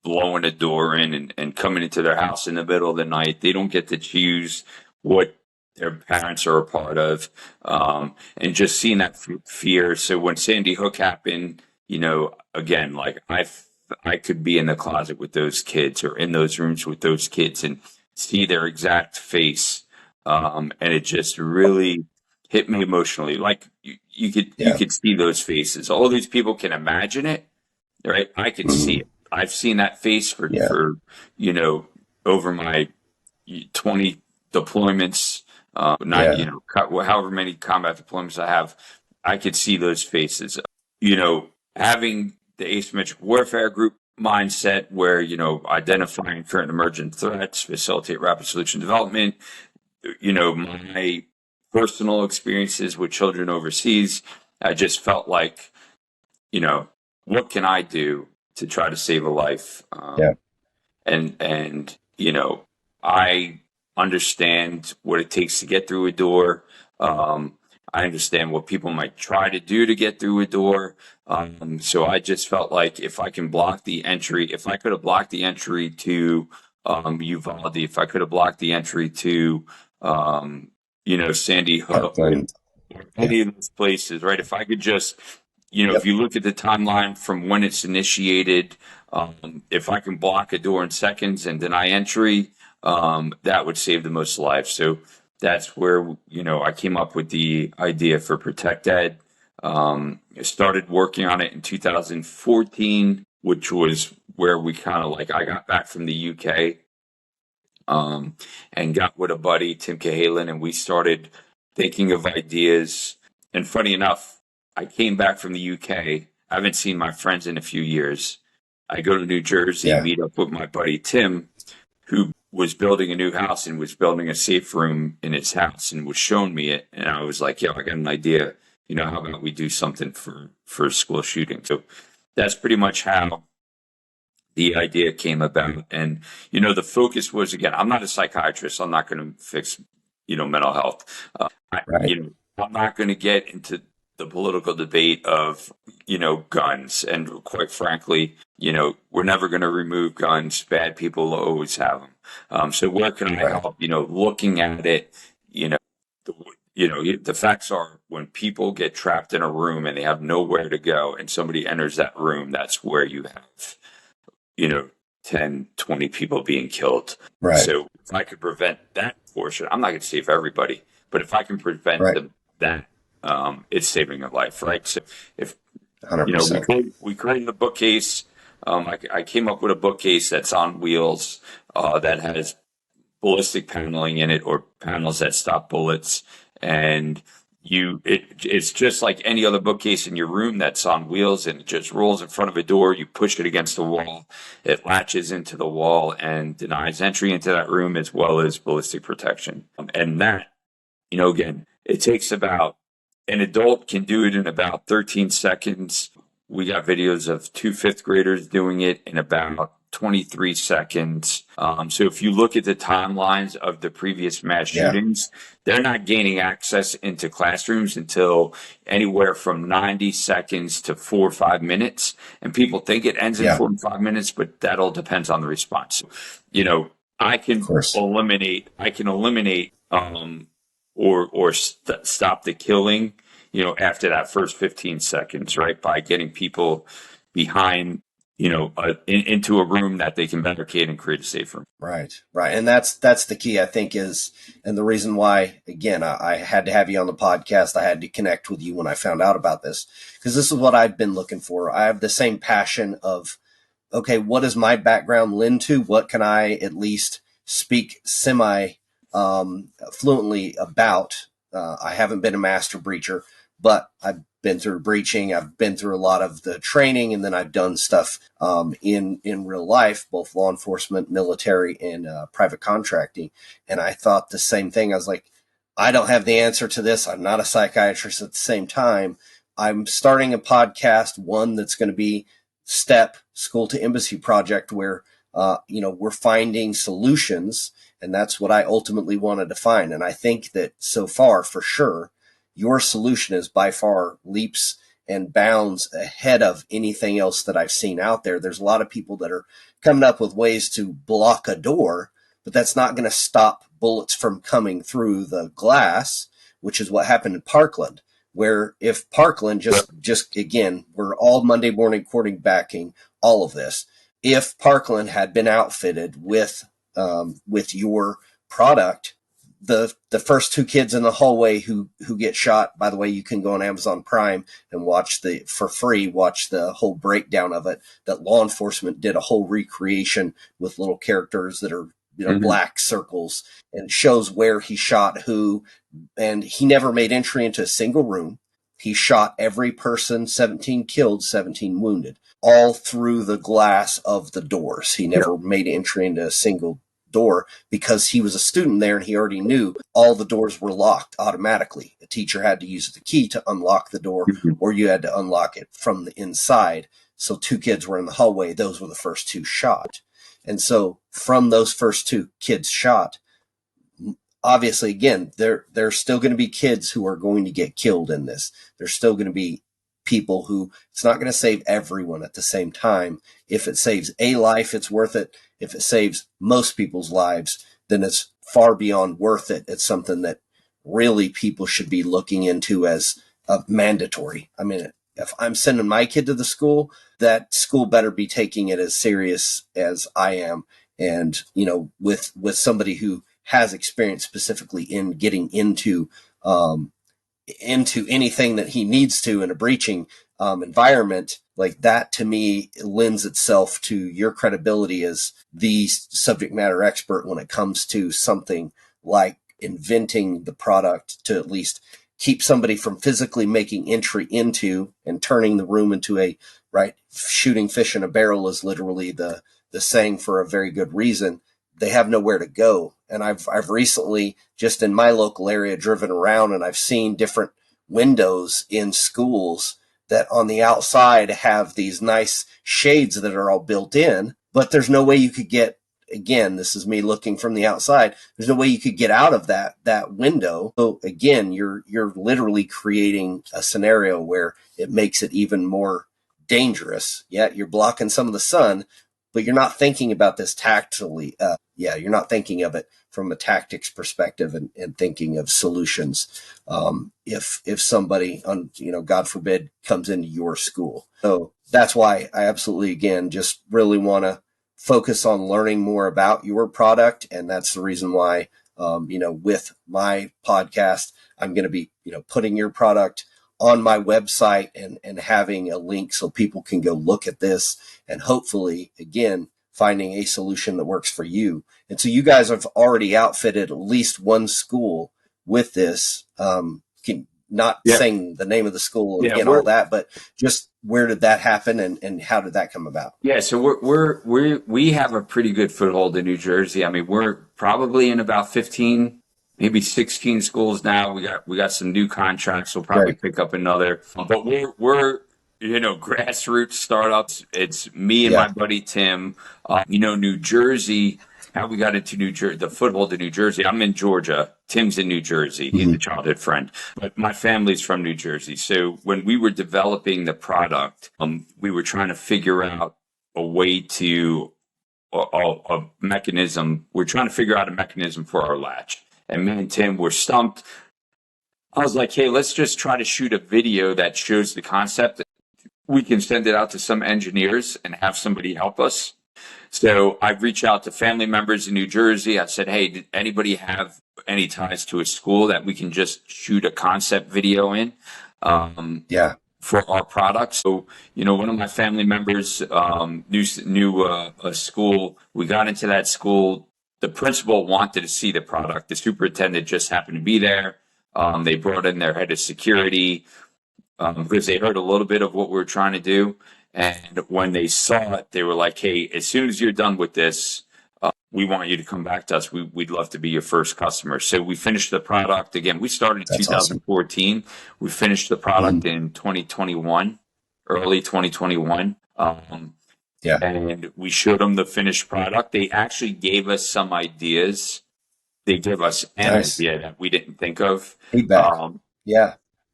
blowing a door in and coming into their house in the middle of the night. They don't get to choose what their parents are a part of, and just seeing that fear. So when Sandy Hook happened, again, like I could be in the closet with those kids or in those rooms with those kids and see their exact face. And it just really hit me emotionally. Like you Yeah. could see those faces. All these people can imagine it, right? I could see Mhm. it. I've seen that face Yeah. you know, over my 20 deployments, not, Yeah. however many combat deployments I have, I could see those faces. Having the asymmetric warfare group mindset where, identifying current emergent threats, facilitate rapid solution development, my personal experiences with children overseas, I just felt like, you know, what can I do to try to save a life? Yeah. And I understand what it takes to get through a door. I understand what people might try to do to get through a door. So I just felt like if I can block the entry, if I could have blocked the entry to Uvalde, if I could have blocked the entry to Sandy Hook, Parkland. or Yeah. any of those places, right? If I could just, if Yep. you look at the timeline from when it's initiated, if I can block a door in seconds and deny entry, that would save the most lives. So that's where, I came up with the idea for ProtectED. I started working on it in 2014, which was where we kind of like, I got back from the UK, and got with a buddy, Tim Cahalan, and we started thinking of ideas. And funny enough, I came back from the UK. I haven't seen my friends in a few years. I go to New Jersey, Yeah. meet up with my buddy Tim, who was building a new house and was building a safe room in his house and was showing me it. And I was like, yo, I got an idea. How about we do something for school shooting? So that's pretty much how the idea came about. And, the focus was, again, I'm not a psychiatrist. I'm not going to fix, mental health. I, Right. I'm not going to get into the political debate of, guns. And quite frankly, we're never going to remove guns. Bad people will always have them. So where can I Right. help? Looking at it, the, the facts are when people get trapped in a room and they have nowhere to go and somebody enters that room, that's where you have, you know, 10, 20 people being killed. Right. So if I could prevent that portion, I'm not going to save everybody, but if I can prevent Right. that, it's saving a life, right? So if, 100%. we created a bookcase. I came up with a bookcase that's on wheels, that has ballistic paneling in it or panels that stop bullets. And it's just like any other bookcase in your room that's on wheels and it just rolls in front of a door. You push it against the wall, it latches into the wall and denies entry into that room as well as ballistic protection. And that, again, it takes about, an adult can do it in about 13 seconds. We got videos of two fifth graders doing it in about 23 seconds. So if you look at the timelines of the previous mass Yeah. shootings, they're not gaining access into classrooms until anywhere from 90 seconds to 4 or 5 minutes. And people think it ends in Yeah. 4 or 5 minutes, but that all depends on the response. I Of course. I can eliminate, or stop the killing, after that first 15 seconds, right? By getting people behind, into a room that they can barricade and create a safe room. Right. Right. And that's the key, I think, is, and the reason why, again, I had to have you on the podcast. I had to connect with you when I found out about this, because this is what I've been looking for. I have the same passion of, okay, what does my background lend to? What can I at least speak semi fluently about? I haven't been a master breacher, but I've been through breaching. I've been through a lot of the training, and then I've done stuff in real life, both law enforcement, military, and private contracting. And I thought the same thing. I was like, I don't have the answer to this. I'm not a psychiatrist. At the same time, I'm starting a podcast, one that's going to be STEP, School to Embassy project, where we're finding solutions, and that's what I ultimately wanted to find. And I think that so far, for sure, your solution is by far leaps and bounds ahead of anything else that I've seen out there. There's a lot of people that are coming up with ways to block a door, but that's not going to stop bullets from coming through the glass, which is what happened in Parkland. where if Parkland just again, we're all Monday morning quarterbacking all of this. If Parkland had been outfitted with your product, the first two kids in the hallway who get shot, by the way, you can go on Amazon Prime and watch for free, watch the whole breakdown of it, that law enforcement did a whole recreation with little characters that are, black circles, and it shows where he shot who, and he never made entry into a single room. He shot every person, 17 killed, 17 wounded, all through the glass of the doors. He never made entry into a single door because he was a student there and he already knew all the doors were locked automatically. The teacher had to use the key to unlock the door, or you had to unlock it from the inside. So two kids were in the hallway. Those were the first two shot. And so from those first two kids shot, obviously, again, there's still going to be kids who are going to get killed in this. There's still going to be people who, it's not going to save everyone at the same time. If it saves a life, it's worth it. If it saves most people's lives, then it's far beyond worth it. It's something that really people should be looking into as mandatory. I mean, if I'm sending my kid to the school, that school better be taking it as serious as I am. And, with somebody who has experience specifically in getting into anything that he needs to in a breaching environment, like that, to me, lends itself to your credibility as the subject matter expert when it comes to something like inventing the product to at least keep somebody from physically making entry into and turning the room into shooting fish in a barrel is literally the saying for a very good reason. They have nowhere to go. And I've recently, just in my local area, driven around and I've seen different windows in schools that on the outside have these nice shades that are all built in, but there's no way you could get, again, this is me looking from the outside, there's no way you could get out of that window. So again, you're literally creating a scenario where it makes it even more dangerous. Yeah, you're blocking some of the sun, but you're not thinking about this tactically. You're not thinking of it from a tactics perspective and thinking of solutions. If somebody, God forbid, comes into your school. So that's why I absolutely, again, just really want to focus on learning more about your product. And that's the reason why, with my podcast, I'm going to be, putting your product on my website and having a link so people can go look at this and hopefully, again, finding a solution that works for you. And so you guys have already outfitted at least one school with this. Saying the name of the school and all that, but just where did that happen and how did that come about? Yeah, so we have a pretty good foothold in New Jersey. I mean, we're probably in about 15, maybe 16 schools now. We got some new contracts. We'll probably pick up another. But we're grassroots startups. It's me and my buddy Tim. New Jersey. How we got into New Jersey, the foothold in New Jersey. I'm in Georgia. Tim's in New Jersey. He's a childhood friend. But my family's from New Jersey. So when we were developing the product, we were trying to figure out a way to, a mechanism. We're trying to figure out a mechanism for our latch. And me and Tim were stumped. I was like, hey, let's just try to shoot a video that shows the concept. We can send it out to some engineers and have somebody help us. So I reached out to family members in New Jersey. I said, hey, did anybody have any ties to a school that we can just shoot a concept video in for our product? So, one of my family members knew a school. We got into that school. The principal wanted to see the product. The superintendent just happened to be there. They brought in their head of security because they heard a little bit of what we were trying to do. And when they saw it, they were like, hey, as soon as you're done with this, we want you to come back to us. We'd love to be your first customer. So we finished the product. Again, we started in 2014. Awesome. We finished the product in 2021, early 2021. And we showed them the finished product. They actually gave us some ideas. They gave us an idea that we didn't think of. Feedback.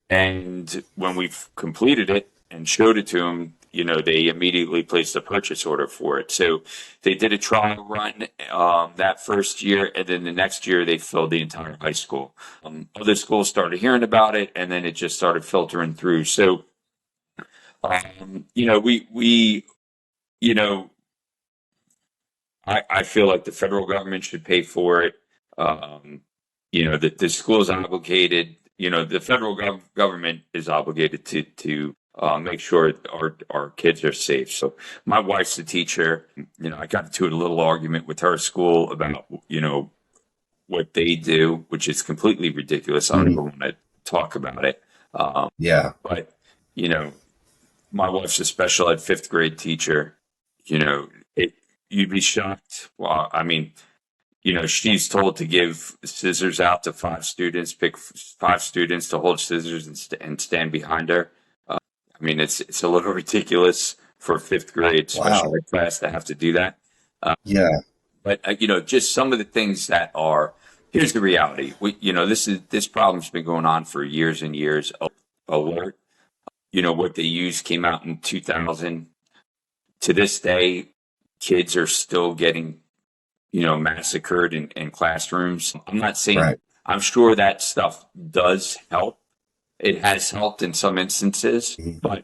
And when we've completed it and showed it to him, they immediately placed a purchase order for it. So they did a trial run that first year, and then the next year they filled the entire high school. Other schools started hearing about it, and then it just started filtering through. So, we I feel like the federal government should pay for it. The school's obligated. The federal government is obligated to make sure our kids are safe. So my wife's a teacher. I got into a little argument with her school about what they do, which is completely ridiculous. I don't even want to talk about it. Yeah. But my wife's a special ed fifth grade teacher. You'd be shocked. Well, I mean, she's told to give scissors out to 5 students, pick 5 students to hold scissors and stand behind her. I mean, it's a little ridiculous for a fifth grade special ed class to have to do that. Yeah. But just some of the things that are. Here's the reality. This problem's been going on for years and years. Alert. What they used came out in 2000. To this day, kids are still getting massacred in classrooms. I'm not saying, Right. I'm sure that stuff does help. It has helped in some instances, but,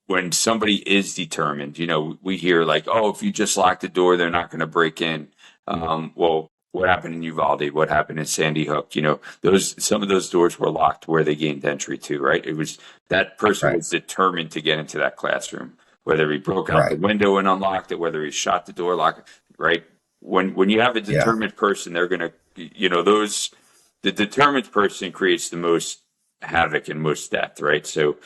when somebody is determined, we hear like, oh, if you just lock the door, they're not going to break in. Well, what happened in Uvalde? What happened in Sandy Hook? Some of those doors were locked where they gained entry to, right? It was that person was determined to get into that classroom. Whether he broke out the window and unlocked it, whether he shot the door lock, right? When you have a determined person, they're going to, the determined person creates the most havoc and most death, right? So,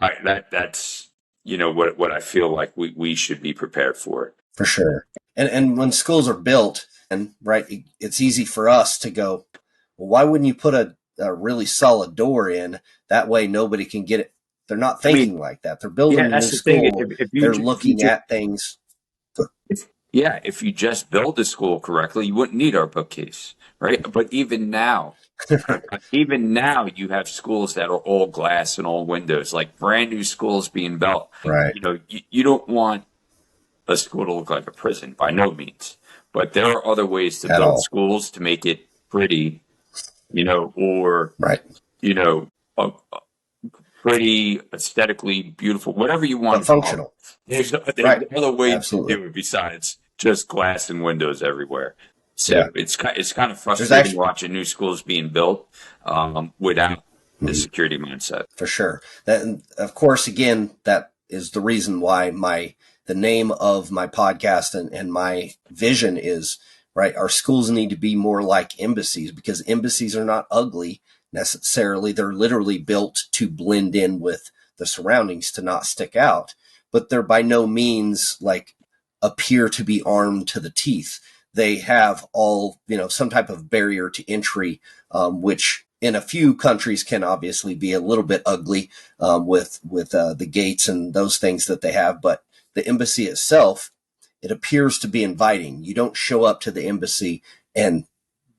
that's what I feel like we should be prepared for. For sure. And when schools are built, and it's easy for us to go, well, why wouldn't you put a really solid door in? That way nobody can get it. They're not thinking like that. They're building a new school. They're looking at things. If you just build the school correctly, you wouldn't need our bookcase, right? But even now, you have schools that are all glass and all windows, like brand new schools being built. Right. You don't want a school to look like a prison, by no means. But there are other ways to build schools to make it pretty, or pretty aesthetically beautiful, whatever you want. But functional. There's other ways to do it besides just glass and windows everywhere. So it's kind of frustrating watching new schools being built without the security mindset. For sure. That, of course, again, that is the reason why the name of my podcast and my vision is, our schools need to be more like embassies, because embassies are not ugly necessarily. They're literally built to blend in with the surroundings, to not stick out, but they're by no means appear to be armed to the teeth. They have all, some type of barrier to entry, which in a few countries can obviously be a little bit ugly, with the gates and those things that they have. But the embassy itself, it appears to be inviting. You don't show up to the embassy and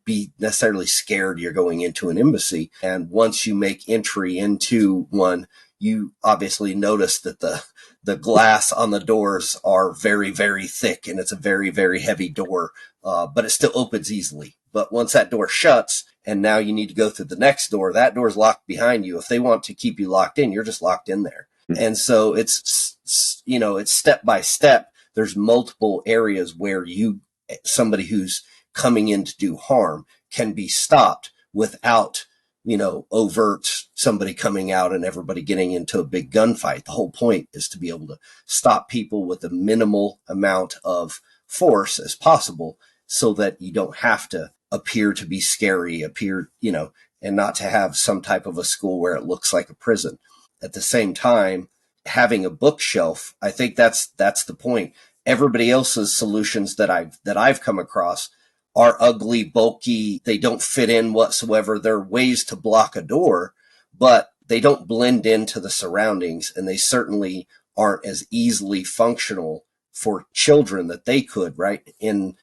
be necessarily scared you're going into an embassy. And once you make entry into one, you obviously notice that the glass on the doors are very, very thick, and it's a very, very heavy door, but it still opens easily. But once that door shuts and now you need to go through the next door, that door's locked behind you. If they want to keep you locked in, you're just locked in there. And so it's step by step. There's multiple areas where somebody who's coming in to do harm can be stopped without, overt somebody coming out and everybody getting into a big gunfight. The whole point is to be able to stop people with a minimal amount of force as possible, so that you don't have to appear to be scary, and not to have some type of a school where it looks like a prison. At the same time, having a bookshelf, I think that's the point. Everybody else's solutions that I've come across are ugly, bulky. They don't fit in whatsoever. They're ways to block a door, but they don't blend into the surroundings, and they certainly aren't as easily functional for children that they could, right? In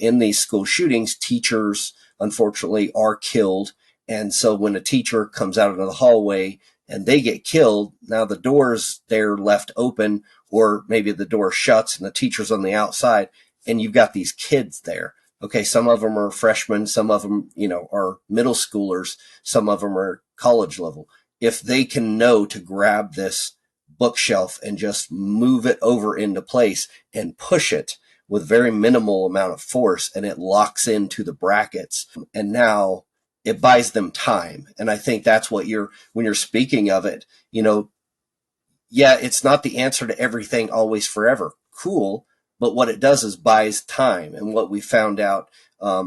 these school shootings, teachers, unfortunately, are killed. And so when a teacher comes out into the hallway and they get killed. Now the doors they're left open, or maybe the door shuts and the teacher's on the outside, and you've got these kids there. Okay, some of them are freshmen, some of them, are middle schoolers, some of them are college level. If they can know to grab this bookshelf and just move it over into place and push it with very minimal amount of force, and it locks into the brackets, and now it buys them time. And I think that's what when you're speaking of it, yeah, it's not the answer to everything always forever. Cool. But what it does is buys time. And what we found out,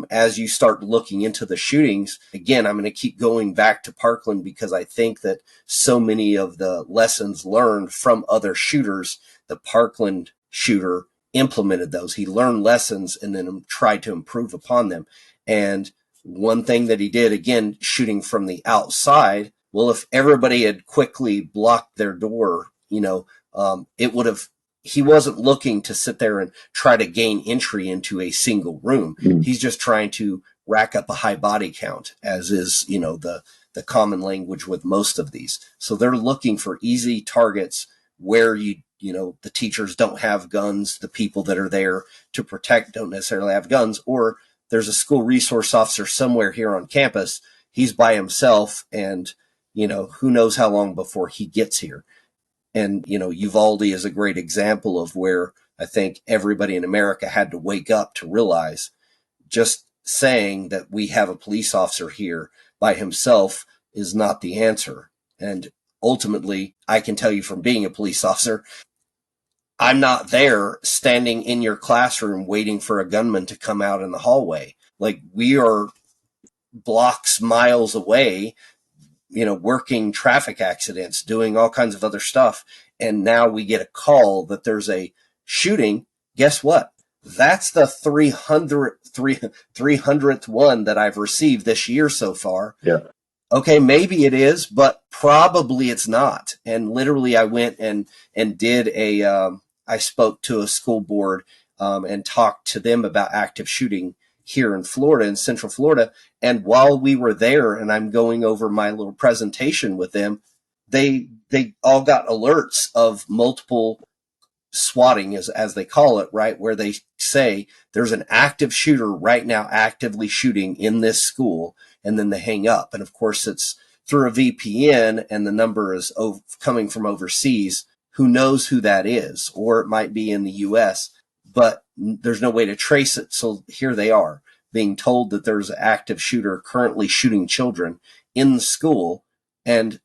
as you start looking into the shootings, again, I'm going to keep going back to Parkland because I think that so many of the lessons learned from other shooters, the Parkland shooter implemented those. He learned lessons and then tried to improve upon them. And one thing that he did, again, shooting from the outside, well, if everybody had quickly blocked their door, it would have, he wasn't looking to sit there and try to gain entry into a single room. He's just trying to rack up a high body count, as is, the common language with most of these. So they're looking for easy targets where the teachers don't have guns, the people that are there to protect don't necessarily have guns, or there's a school resource officer somewhere here on campus. He's by himself, and who knows how long before he gets here. And, Uvalde is a great example of where I think everybody in America had to wake up to realize just saying that we have a police officer here by himself is not the answer. And ultimately, I can tell you from being a police officer, I'm not there standing in your classroom waiting for a gunman to come out in the hallway. Like, we are blocks, miles away, working traffic accidents, doing all kinds of other stuff. And now we get a call that there's a shooting. Guess what? That's the 300th one that I've received this year so far. Yeah. Okay, maybe it is, but probably it's not. And literally I went and did I spoke to a school board and talked to them about active shooting here in Florida, in Central Florida. And while we were there and I'm going over my little presentation with them, they all got alerts of multiple swatting, as they call it, right? Where they say there's an active shooter right now actively shooting in this school, and then they hang up. And of course it's through a VPN and the number is coming from overseas. Who knows who that is? Or it might be in the US, but there's no way to trace it. So here they are being told that there's an active shooter currently shooting children in the school. And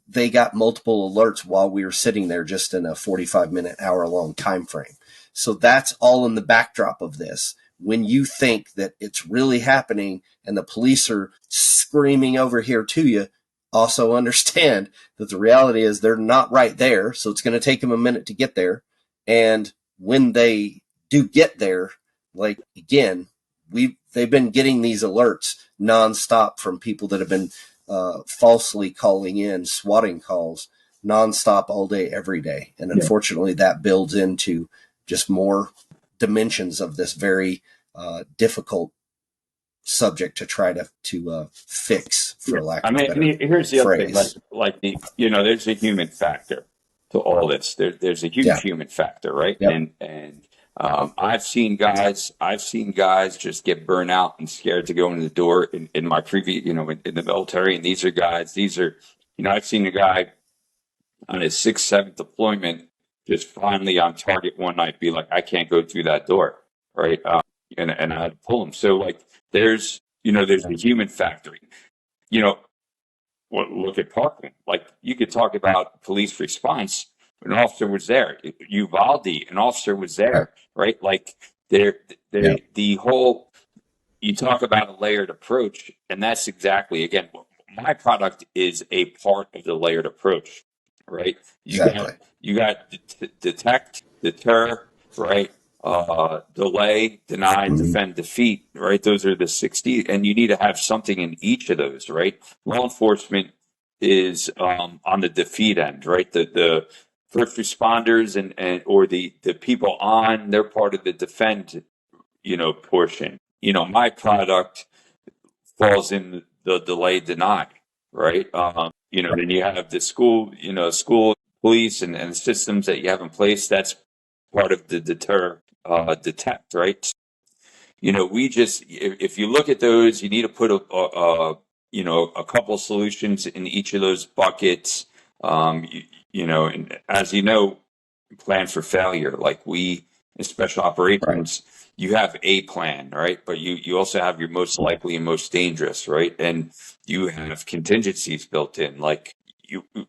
they got multiple alerts while we were sitting there, just in a 45-minute, hour-long time frame. So that's all in the backdrop of this. When you think that it's really happening and the police are screaming over here to you, also understand that the reality is they're not right there. So it's going to take them a minute to get there. And when they do get there, like, again, they've been getting these alerts nonstop from people that have been falsely calling in swatting calls nonstop all day, every day. And unfortunately, that builds into just more dimensions of this very difficult subject to try to fix, for lack of a better here's the phrase. other thing, like there's a human factor to all this. There's a huge human factor, right? Yep. And I've seen guys just get burnt out and scared to go in the door in my previous, in the military. And these are, I've seen a guy on his 6th, 7th deployment just finally on target one night be like, I can't go through that door, right? And I had to pull him. So like, there's the human factor. Look at Parkland. Like, you could talk about police response. An officer was there. Uvalde, an officer was there, right? Like, the whole, you talk about a layered approach, and that's exactly, again, my product is a part of the layered approach, right? You got detect, deter, right? Delay, deny, defend, defeat, right? Those are the 60, and you need to have something in each of those, right? Law enforcement is on the defeat end, right? The first responders and or the people on, they're part of the defend, portion. My product falls in the delay, deny, right? then you have the school, school police and systems that you have in place. That's part of the detect, right? We just, if you look at those, you need to put a couple solutions in each of those buckets. And as you know, plan for failure. Like we in special operations, you have a plan, right? But you also have your most likely and most dangerous, right? And you have contingencies built in. Like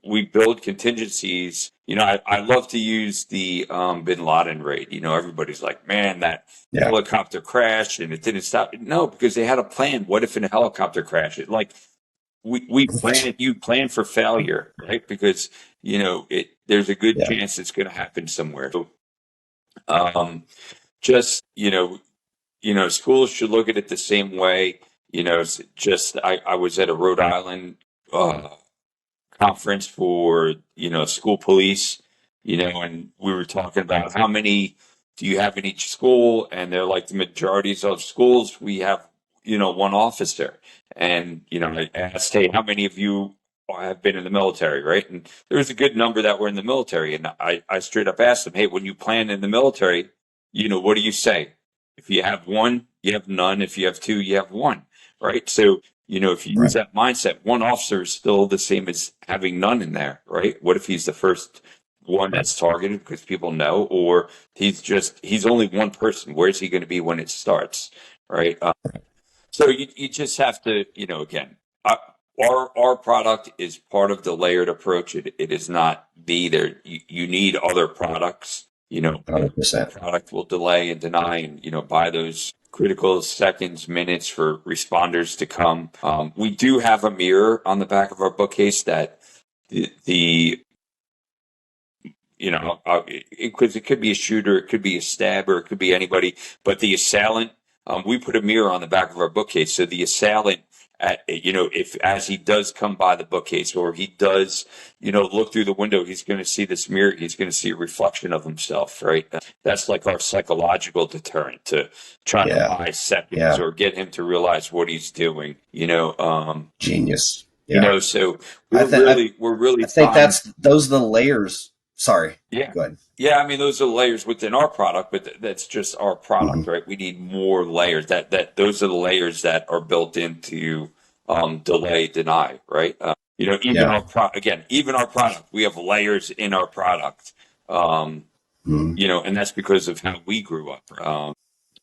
we build contingencies. I love to use the Bin Laden raid. Everybody's like, man, that helicopter crashed and it didn't stop. No, because they had a plan. What if a helicopter crashed? Like you plan for failure, right? Because there's a good chance it's going to happen somewhere. So, just schools should look at it the same way. I was at a Rhode Island conference for school police, and we were talking about how many do you have in each school, and they're like the majorities of schools we have one officer, and I asked, hey, how many of you have been in the military, right? And there was a good number that were in the military, and I straight up asked them, hey, when you plan in the military, what do you say? If you have one, you have none. If you have two, you have one, right? So if you use that mindset, one officer is still the same as having none in there, right? What if he's the first one that's targeted because people know, or he's only one person? Where's he going to be when it starts, right? So you just have to, again, our product is part of the layered approach. It is not there. You need other products. 100%. Product will delay and deny and, buy those critical seconds, minutes for responders to come. We do have a mirror on the back of our bookcase that because it could be a shooter, it could be a stabber, it could be anybody, but the assailant, we put a mirror on the back of our bookcase. So the assailant, if as he does come by the bookcase or he does, look through the window, he's going to see this mirror. He's going to see a reflection of himself, right? That's like our psychological deterrent to try to buy seconds or get him to realize what he's doing, Genius. So we're really I think those are the layers. Sorry. Yeah. Go ahead. Yeah, I mean, those are layers within our product, but that's just our product, right? We need more layers. Those are the layers that are built into delay, deny, right? Even even our product, we have layers in our product. And that's because of how we grew up.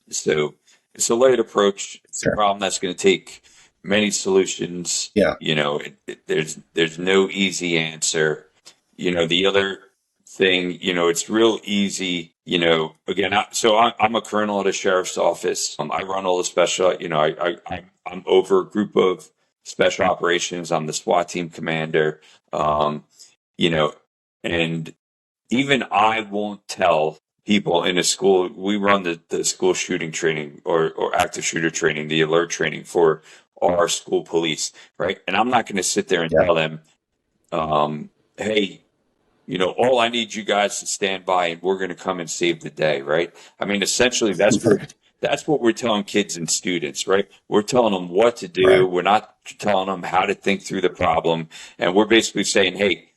So it's a layered approach. It's a problem that's going to take many solutions. Yeah. There's no easy answer. The other thing, it's real easy, again, I'm a colonel at a sheriff's office. I run all the special, I'm over a group of special operations. I'm the SWAT team commander. And even I won't tell people in a school. We run the school shooting training or active shooter training, the alert training for our school police, right? And I'm not going to sit there and tell them, hey, all I need you guys to stand by and we're going to come and save the day, right? I mean, essentially, that's what we're telling kids and students, right? We're telling them what to do. Right. We're not telling them how to think through the problem. And we're basically saying, hey,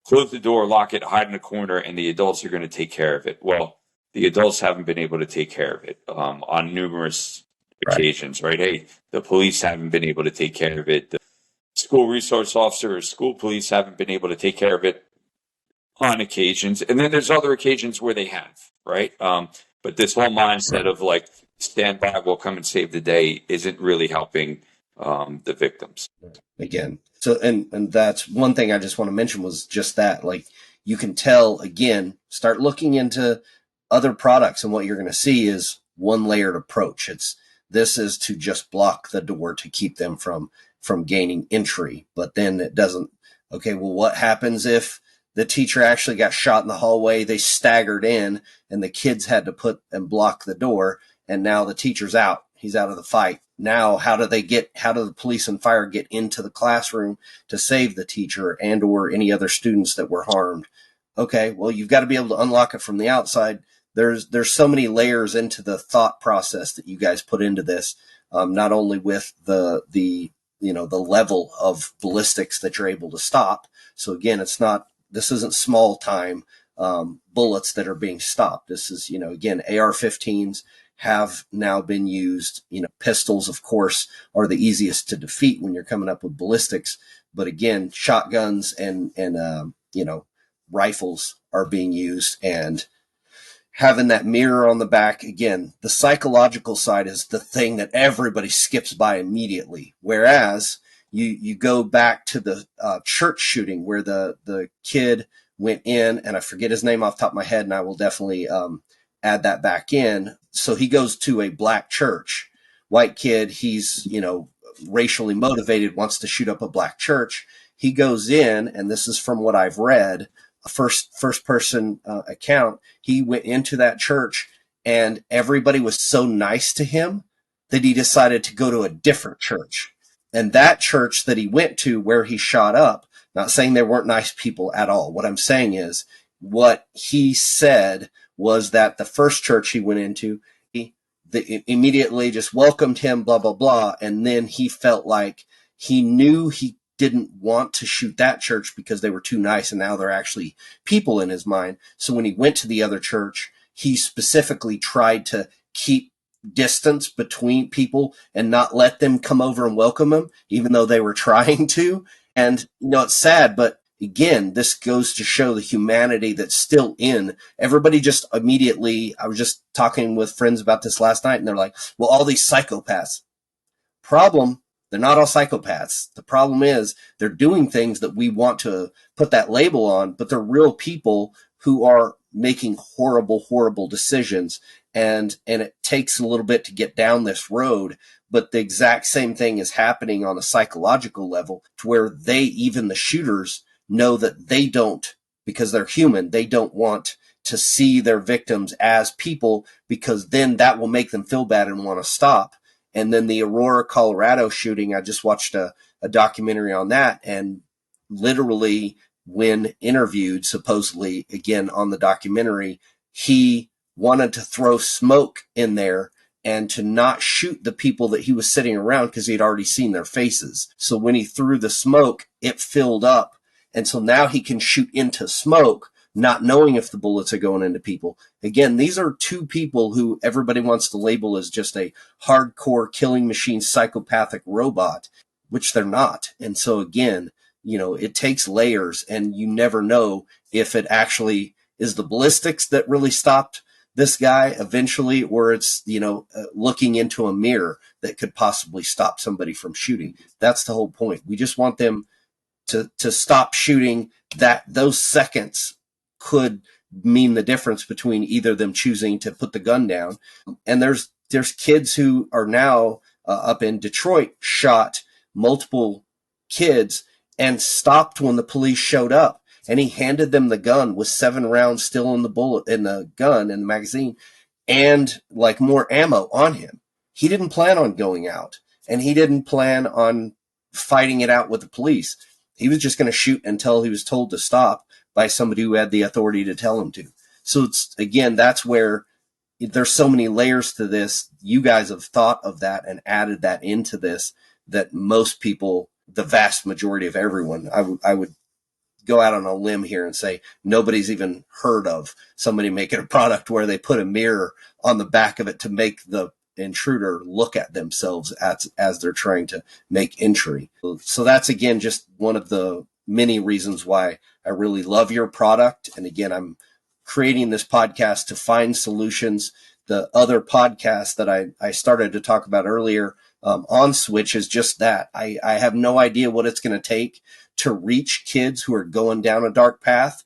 close the door, lock it, hide in a corner, and the adults are going to take care of it. Well, the adults haven't been able to take care of it on numerous occasions, right? Hey, the police haven't been able to take care of it. The school resource officer or school police haven't been able to take care of it on occasions. And then there's other occasions where they have, right? But this whole mindset of like, stand by, we'll come and save the day isn't really helping the victims. Again. So, and that's one thing I just want to mention was just that, like, you can tell, again, start looking into other products, and what you're going to see is one layered approach. This is to just block the door to keep them from gaining entry. But then it doesn't, okay, well, what happens if the teacher actually got shot in the hallway, they staggered in, and the kids had to put and block the door, and now the teacher's out. He's out of the fight. Now, how do the police and fire get into the classroom to save the teacher and or any other students that were harmed? Okay, well, you've got to be able to unlock it from the outside. There's so many layers into the thought process that you guys put into this, not only with the the level of ballistics that you're able to stop. So again, this isn't small time bullets that are being stopped. This is, again, AR-15s have now been used. Pistols, of course, are the easiest to defeat when you're coming up with ballistics. But again, shotguns and rifles are being used, and having that mirror on the back, again, the psychological side is the thing that everybody skips by immediately. Whereas you go back to the church shooting where the kid went in, and I forget his name off the top of my head, and I will definitely add that back in. So he goes to a black church, white kid, he's, racially motivated, wants to shoot up a black church. He goes in, and this is from what I've read, a first person account. He went into that church, and everybody was so nice to him that he decided to go to a different church. And that church that he went to, where he shot up, not saying there weren't nice people at all. What I'm saying is, what he said was that the first church he went into, they immediately just welcomed him, blah, blah, blah. And then he felt like he knew he didn't want to shoot that church because they were too nice, and now they're actually people in his mind. So when he went to the other church, he specifically tried to keep distance between people and not let them come over and welcome him, even though they were trying to. And, it's sad, but again, this goes to show the humanity that's still in everybody. Just immediately, I was just talking with friends about this last night, and they're like, well, all these psychopaths. Problem, they're not all psychopaths. The problem is they're doing things that we want to put that label on, but they're real people who are making horrible, horrible decisions. And it takes a little bit to get down this road, but the exact same thing is happening on a psychological level, to where even the shooters know that they don't, because they're human, they don't want to see their victims as people, because then that will make them feel bad and want to stop. And then the Aurora, Colorado shooting, I just watched a documentary on that, and literally when interviewed, supposedly, again, on the documentary, he wanted to throw smoke in there and to not shoot the people that he was sitting around because he'd already seen their faces. So when he threw the smoke, it filled up. And so now he can shoot into smoke, not knowing if the bullets are going into people. Again, these are two people who everybody wants to label as just a hardcore killing machine, psychopathic robot, which they're not. And so again, it takes layers, and you never know if it actually is the ballistics that really stopped this guy eventually, or it's, looking into a mirror that could possibly stop somebody from shooting. That's the whole point. We just want them to stop shooting. That those seconds could mean the difference between either them choosing to put the gun down. And there's kids who are now up in Detroit, shot multiple kids and stopped when the police showed up. And he handed them the gun with 7 rounds still in the gun, in the magazine, and like more ammo on him. He didn't plan on going out, and he didn't plan on fighting it out with the police. He was just going to shoot until he was told to stop by somebody who had the authority to tell him to. So that's where there's so many layers to this. You guys have thought of that and added that into this, that most people, the vast majority of everyone, I would go out on a limb here and say nobody's even heard of somebody making a product where they put a mirror on the back of it to make the intruder look at themselves as they're trying to make entry. So that's, again, just one of the many reasons why I really love your product. And again, I'm creating this podcast to find solutions. The other podcast that I started to talk about earlier, on Switch, is just that. I have no idea what it's going to take to reach kids who are going down a dark path.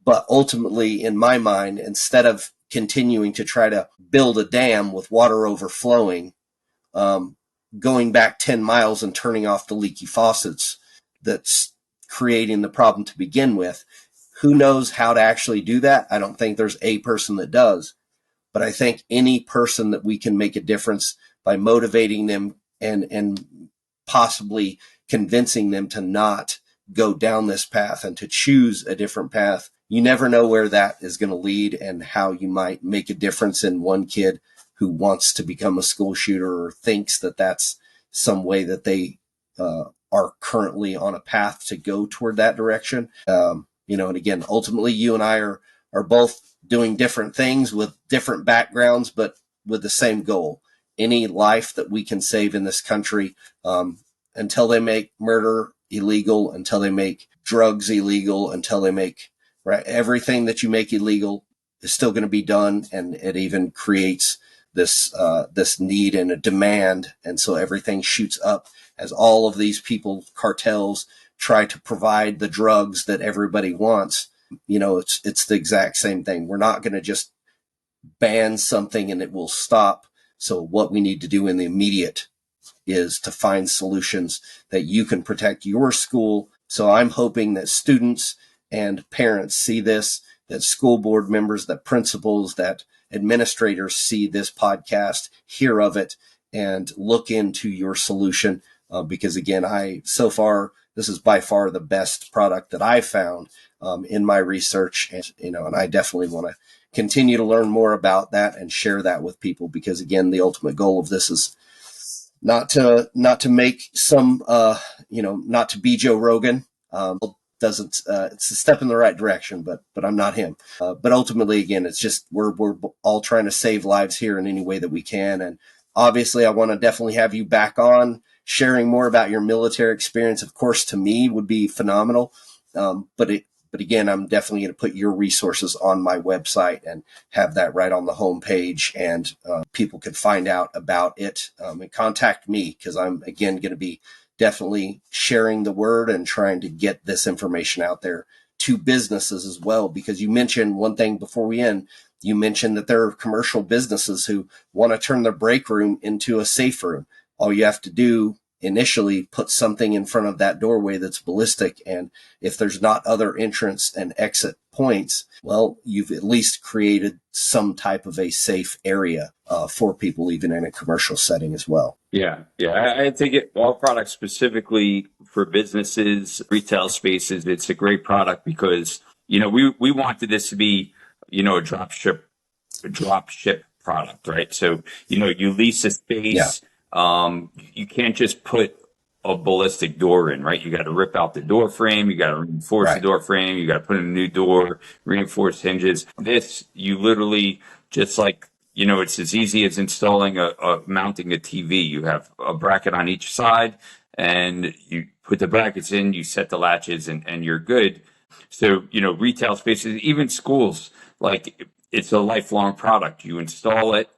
But ultimately, in my mind, instead of continuing to try to build a dam with water overflowing, going back 10 miles and turning off the leaky faucets that's creating the problem to begin with, who knows how to actually do that? I don't think there's a person that does. But I think any person that we can make a difference by motivating them and possibly convincing them to not go down this path and to choose a different path. You never know where that is going to lead, and how you might make a difference in one kid who wants to become a school shooter or thinks that that's some way that they are currently on a path to go toward that direction. And again, ultimately, you and I are both doing different things with different backgrounds, but with the same goal. Any life that we can save in this country, until they make murder illegal, until they make drugs illegal, until they make everything that you make illegal is still going to be done. And it even creates this need and a demand. And so everything shoots up as all of these people, cartels, try to provide the drugs that everybody wants. It's the exact same thing. We're not going to just ban something and it will stop. So what we need to do in the immediate is to find solutions that you can protect your school. So I'm hoping that students and parents see this, that school board members, that principals, that administrators see this podcast, hear of it, and look into your solution. Because again, so far, this is by far the best product that I've found in my research. And I definitely want to continue to learn more about that and share that with people, because again, the ultimate goal of this is not to make some, not to be Joe Rogan. It's a step in the right direction, but I'm not him. But ultimately, again, it's just, we're all trying to save lives here in any way that we can. And obviously I want to definitely have you back on sharing more about your military experience. Of course, to me would be phenomenal. But again, I'm definitely going to put your resources on my website and have that right on the homepage, and people could find out about it and contact me, because I'm, again, going to be definitely sharing the word and trying to get this information out there to businesses as well. Because you mentioned one thing before we end. You mentioned that there are commercial businesses who want to turn their break room into a safe room. All you have to do initially, put something in front of that doorway that's ballistic. And if there's not other entrance and exit points, well, you've at least created some type of a safe area for people, even in a commercial setting as well. Yeah. I think all products specifically for businesses, retail spaces, it's a great product because, we wanted this to be, a drop ship product, right? So, you lease a space. You can't just put a ballistic door in, right? You got to rip out the door frame. You got to reinforce the door frame. You got to put in a new door, reinforce hinges. This, you literally just like, it's as easy as installing mounting a TV. You have a bracket on each side and you put the brackets in, you set the latches and you're good. So, retail spaces, even schools, like it's a lifelong product. You install it.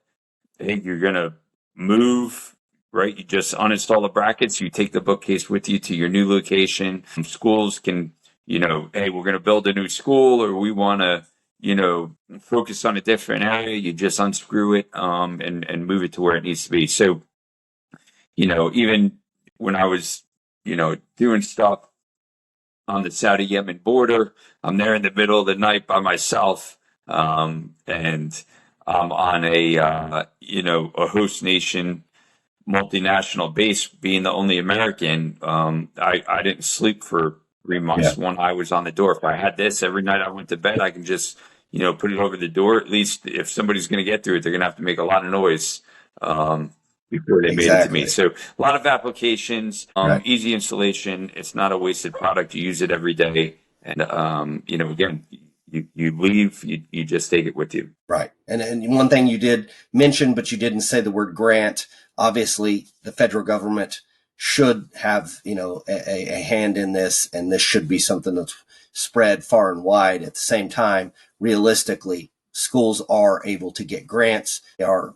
Hey, you're going to move, right? You just uninstall the brackets. You take the bookcase with you to your new location. Schools can, hey, we're going to build a new school, or we want to, focus on a different area. You just unscrew it and move it to where it needs to be. So, even when I was, doing stuff on the Saudi-Yemen border, I'm there in the middle of the night by myself, and I'm on a host nation multinational base, being the only American. I didn't sleep for 3 months. When I was on the door, if I had this every night I went to bed, I can just, put it over the door. At least if somebody's going to get through it, they're going to have to make a lot of noise before they made it to me. So a lot of applications, easy installation. It's not a wasted product. You use it every day. And, again, you leave, you just take it with you. Right. And one thing you did mention, but you didn't say the word grant. Obviously, the federal government should have, a hand in this, and this should be something that's spread far and wide. At the same time, realistically, schools are able to get grants. They are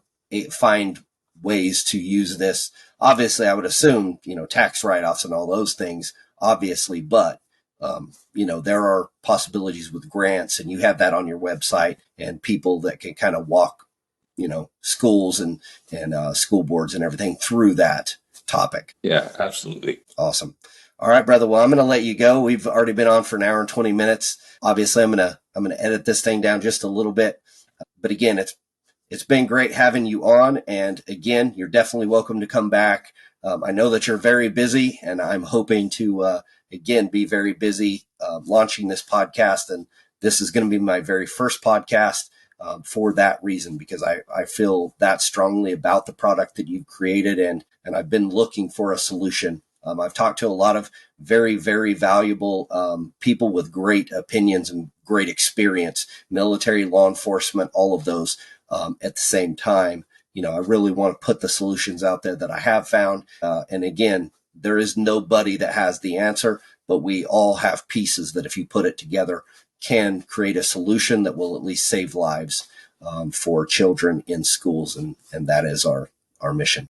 find ways to use this. Obviously, I would assume, tax write-offs and all those things, obviously, but there are possibilities with grants, and you have that on your website, and people that can kind of walk, schools and school boards and everything through that topic. Yeah, absolutely. Awesome. All right, brother. Well, I'm going to let you go. We've already been on for an hour and 20 minutes. Obviously, I'm going to edit this thing down just a little bit. But again, it's been great having you on. And again, you're definitely welcome to come back. I know that you're very busy, and I'm hoping to, again, be very busy launching this podcast. And this is going to be my very first podcast for that reason, because I feel that strongly about the product that you've created. And I've been looking for a solution I've talked to a lot of very, very valuable people with great opinions and great experience, military, law enforcement, all of those at the same time. I really want to put the solutions out there that I have found. And again, there is nobody that has the answer, but we all have pieces that if you put it together can create a solution that will at least save lives for children in schools. And that is our mission.